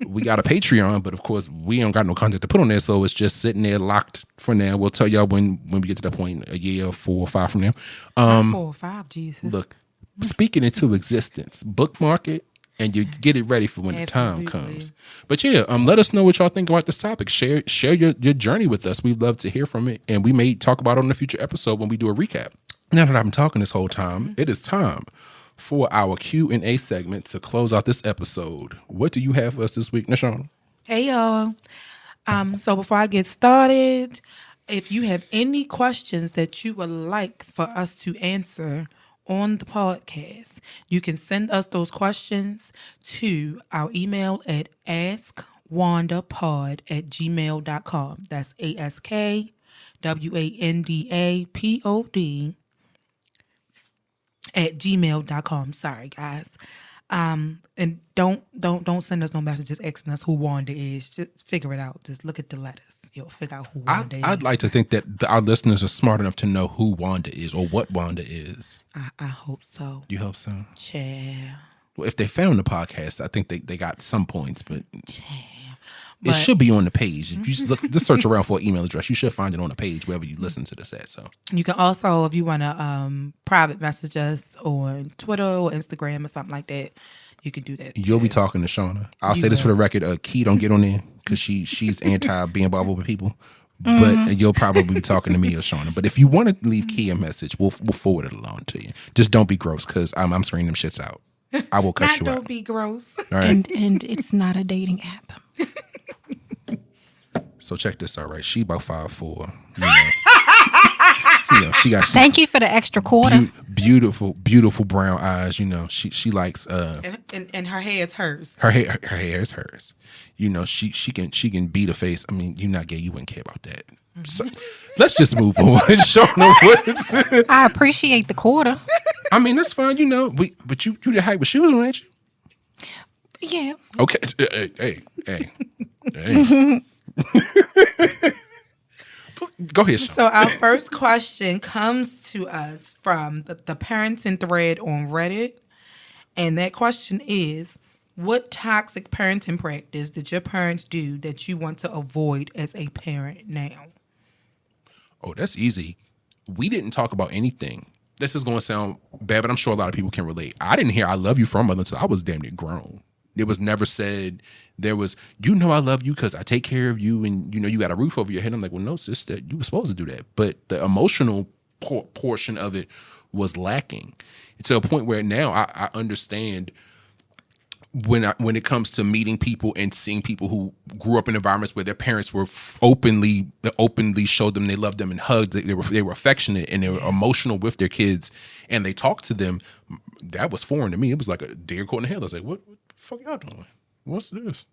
We got a Patreon, but of course we don't got no content to put on there, so it's just sitting there locked for now. We'll tell y'all when we get to that point, a year, 4 or 5 from now. 4 or 5, Jesus. Look, speaking into existence, bookmark it, and you get it ready for when the time comes. But yeah, let us know what y'all think about this topic. Share your journey with us. We'd love to hear from it, and we may talk about it on a future episode when we do a recap. Now that I've been talking this whole time, it is time for our Q&A segment to close out this episode. What do you have for us this week, Shauna? Hey, y'all. So before I get started, if you have any questions that you would like for us to answer on the podcast, you can send us those questions to our email at askwandapod@gmail.com. That's ASKWANDAPOD @gmail.com. Sorry, guys. And don't send us no messages asking us who Wanda is. Just figure it out. Just look at the letters. You'll figure out who Wanda is. I'd like to think that our listeners are smart enough to know who Wanda is or what Wanda is. I hope so. You hope so? Yeah. Well, if they found the podcast, I think they got some points, but But- it should be on the page. If you just search around for an email address, you should find it on the page wherever you listen to this at. So You can also, if you want to private message us on Twitter or Instagram or something like that, you can do that. you'll be too. talking to Shauna. I'll You say this for will. the record: Key don't get on there because she's anti being bothered with people. But you'll probably be talking to me or Shauna. But if you want to leave Key a message, we'll forward it along to you. Just don't be gross because I'm screening them shits out. I will cuss Not you don't out. be gross. All right. And it's not a dating app. So check this out, right? She about 5'4". She got Thank you for the extra quarter. beautiful brown eyes. She likes And her hair is hers. her hair is hers. She can beat a face. I mean, you're not gay. You wouldn't care about that. So, let's just move on. Shauna, what? I appreciate the quarter. I mean, that's fine. But you the height with shoes on, ain't you? Yeah. Okay. Hey. Go ahead, Shauna. So our first question comes to us from the parenting thread on Reddit. And that question is, what toxic parenting practice did your parents do that you want to avoid as a parent now? Oh, that's easy. We didn't talk about anything. This is going to sound bad, but I'm sure a lot of people can relate. I didn't hear I love you from mother until I was damn near grown. It was never said. There was, I love you because I take care of you and, you got a roof over your head. I'm like, well, no, sis, that you were supposed to do that. But the emotional portion of it was lacking to a point where now I understand when it comes to meeting people and seeing people who grew up in environments where their parents were openly showed them they loved them and hugged, they were affectionate and they were emotional with their kids and they talked to them. That was foreign to me. It was like a deer caught in the head. I was like, what the fuck y'all doing? What's this?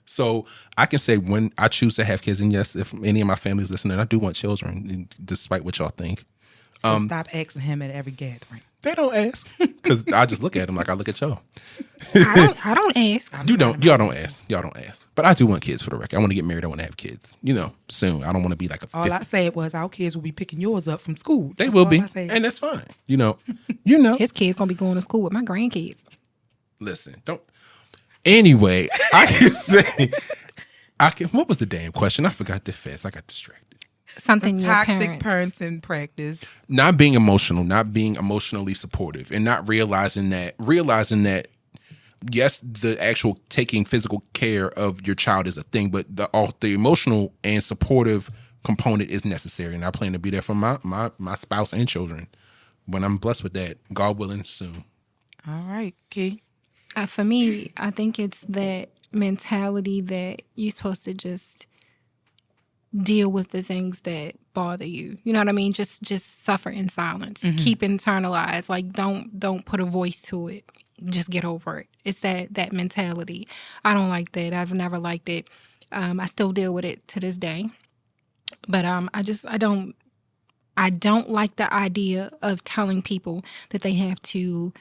So I can say when I choose to have kids, and yes, if any of my family's listening, I do want children, despite what y'all think. So stop asking him at every gathering. They don't ask because I just look at them like I look at y'all. I don't ask. Y'all don't ask. Y'all don't ask. But I do want kids for the record. I want to get married. I want to have kids. Soon. I don't want to be like a. All I said was our kids will be picking yours up from school. They That's will all be, I said. and that's fine. His kids gonna be going to school with my grandkids. Listen, don't. Anyway, I can say, what was the damn question? I forgot that fast. I got distracted. Something your Toxic parents. parenting practice. Not being emotional, not being emotionally supportive, and not realizing that, yes, the actual taking physical care of your child is a thing, but the emotional and supportive component is necessary. And I plan to be there for my spouse and children when I'm blessed with that, God willing, soon. All right, Key. For me, I think it's that mentality that you're supposed to just deal with the things that bother you. You know what I mean? Just suffer in silence. Keep internalized. Like don't put a voice to it. Just get over it. It's that mentality. I don't like that. I've never liked it. I still deal with it to this day. But I don't like the idea of telling people that they have to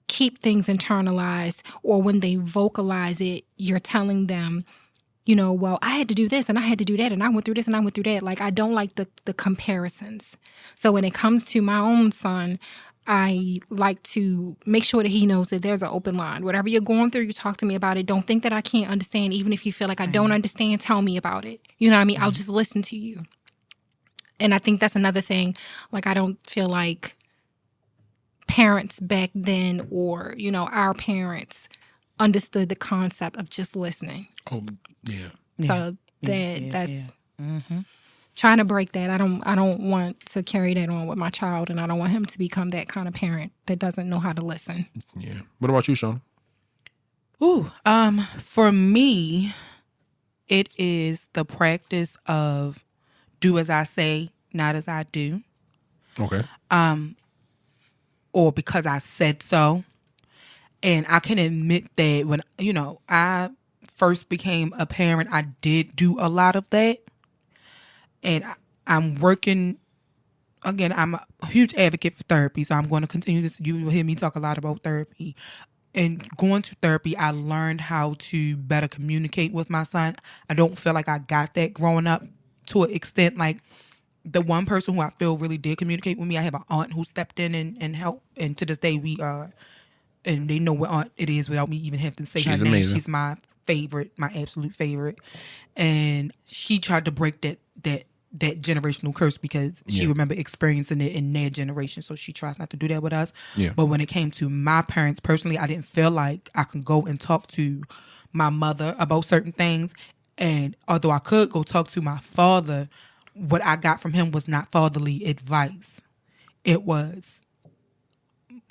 keep things internalized, or when they vocalize it, you're telling them, well, I had to do this and I had to do that and I went through this and I went through that. Like, I don't like the comparisons. So when it comes to my own son, I like to make sure that he knows that there's an open line. Whatever you're going through, you talk to me about it. Don't think that I can't understand. Even if you feel like I don't understand, tell me about it. You know what I mean? I'll just listen to you. And I think that's another thing. Like, I don't feel like parents back then, or our parents, understood the concept of just listening. Oh yeah. So that's Mm-hmm. trying to break that. I don't want to carry that on with my child, and I don't want him to become that kind of parent that doesn't know how to listen. Yeah. What about you, Shauna? Ooh, for me, it is the practice of do as I say, not as I do, Okay. or because I said so. And I can admit that when, I first became a parent, I did do a lot of that. And I'm working, again, I'm a huge advocate for therapy. So I'm going to continue this. You will hear me talk a lot about therapy. And going to therapy, I learned how to better communicate with my son. I don't feel like I got that growing up to an extent. Like the one person who I feel really did communicate with me, I have an aunt who stepped in and helped. And to this day, we are, and they know what aunt it is without me even having to say her She's name. amazing. She's my favorite, my absolute favorite. And she tried to break that generational curse because she Yeah. remember experiencing it in their generation. So she tries not to do that with us. Yeah. But when it came to my parents personally, I didn't feel like I could go and talk to my mother about certain things. And although I could go talk to my father, what I got from him was not fatherly advice. It was,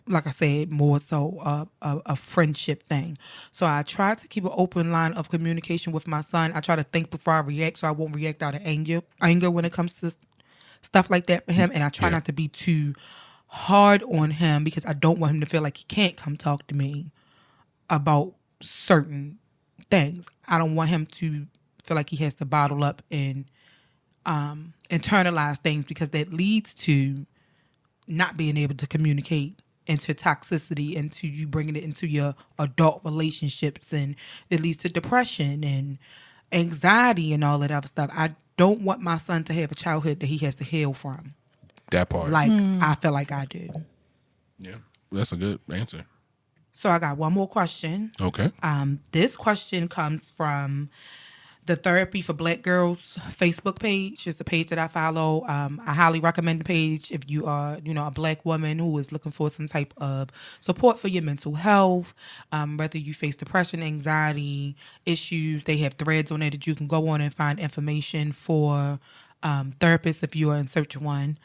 like I said, more so a friendship thing. So I try to keep an open line of communication with my son. I try to think before I react, so I won't react out of anger when it comes to stuff like that for him. And I try Yeah. not to be too hard on him because I don't want him to feel like he can't come talk to me about certain things. I don't want him to feel like he has to bottle up and internalize things because that leads to not being able to communicate, into toxicity, into you bringing it into your adult relationships, and it leads to depression and anxiety and all that other stuff. I don't want my son to have a childhood that he has to heal from, That part. like I feel like I do. Yeah. That's a good answer. So I got one more question. Okay. This question comes from the Therapy for Black Girls Facebook page. It's a page that I follow. I highly recommend the page if you are, a Black woman who is looking for some type of support for your mental health. Whether you face depression, anxiety issues, they have threads on there that you can go on and find information for therapists if you are in search of one.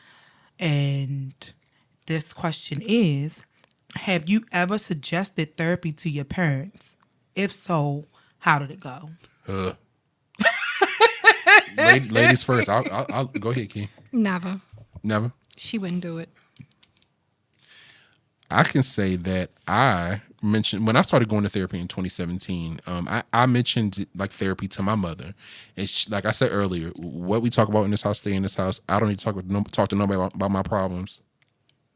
And this question is, have you ever suggested therapy to your parents? If so, how did it go? Ladies first. I'll go ahead, Key. Never. Never. She wouldn't do it. I can say that I mentioned when I started going to therapy in 2017. I mentioned like therapy to my mother, and like I said earlier, what we talk about in this house, stay in this house. I don't need to talk to nobody about my problems.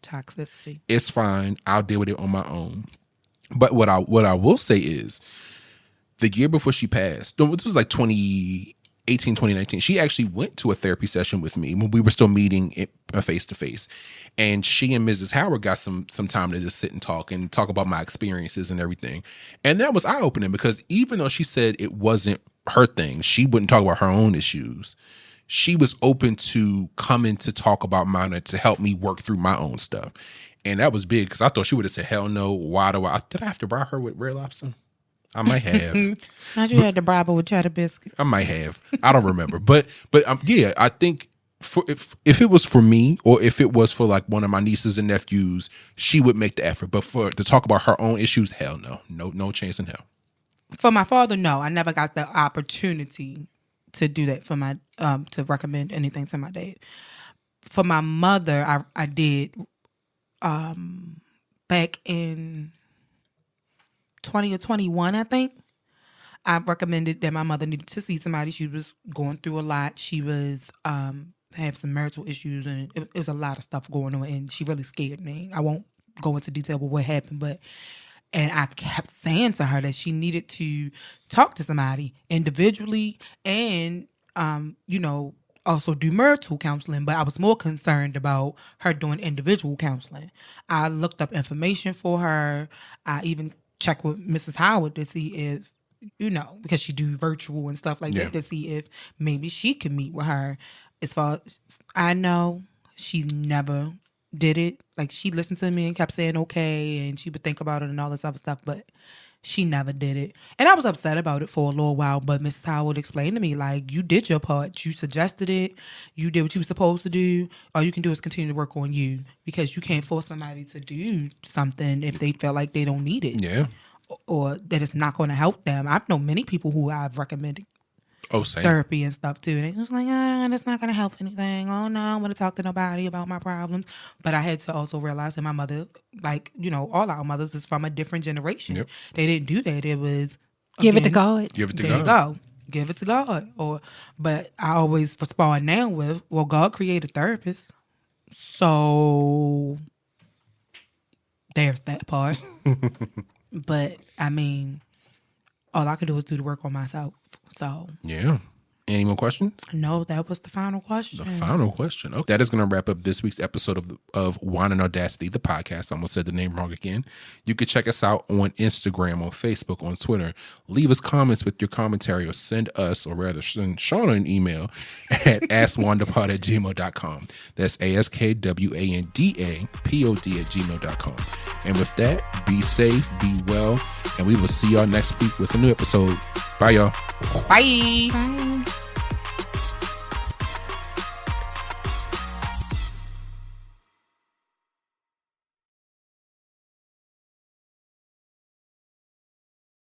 Toxicity. It's fine. I'll deal with it on my own. But what I will say is, the year before she passed, this was like 2018, 2019, she actually went to a therapy session with me when we were still meeting face to face. And she and Mrs. Howard got some time to just sit and talk about my experiences and everything. And that was eye opening because even though she said it wasn't her thing, she wouldn't talk about her own issues. She was open to coming to talk about mine and to help me work through my own stuff. And that was big because I thought she would have said, hell no, why do did I have to bribe her with Red Lobster? I might have. Not you had to bribe her with cheddar biscuits. I might have. I don't remember. But yeah, I think if it was for me or if it was for like one of my nieces and nephews, she would make the effort. But to talk about her own issues, hell no. No chance in hell. For my father, no. I never got the opportunity to do that for my to recommend anything to my dad. For my mother, I did back in 20 or 21, I think. I recommended that my mother needed to see somebody. She was going through a lot. She was have some marital issues, and it was a lot of stuff going on, and she really scared me. I won't go into detail with what happened, and I kept saying to her that she needed to talk to somebody individually and, also do marital counseling. But I was more concerned about her doing individual counseling. I looked up information for her. I even checked with Mrs. Howard to see if, because she do virtual and stuff like that, to see if maybe she could meet with her. As far as I know, she never did it. Like, she listened to me and kept saying okay, and she would think about it and all this other stuff, but She never did it. And I was upset about it for a little while, but Mrs. Howard explained to me, like, you did your part. You suggested it. You did what you were supposed to do. All you can do is continue to work on you, because you can't force somebody to do something if they feel like they don't need it. Yeah. Or that it's not going to help them. I've known many people who I've recommended Same. therapy and stuff too. And they was like, oh, that's not going to help anything. Oh, no, I don't want to talk to nobody about my problems. But I had to also realize that my mother, like, all our mothers is from a different generation. Yep. They didn't do that. It was, Give it to God. Give it to there you God. go. Give it to God. But I always respond now with, well, God created therapists. So there's that part. But, I mean, all I could do is do the work on myself. So, Yeah. Any more questions? no, that was the final question. The final question. Okay. That is going to wrap up this week's episode of Wine and Audacity, the podcast. I almost said the name wrong again. You can check us out on Instagram, on Facebook, on Twitter. Leave us comments with your commentary, or send us, or rather send Shauna an email at askwandapod@gmail.com. That's ASKWANDAPOD@gmail.com. And with that, be safe, be well, and we will see y'all next week with a new episode. Bye, y'all. Bye. Bye.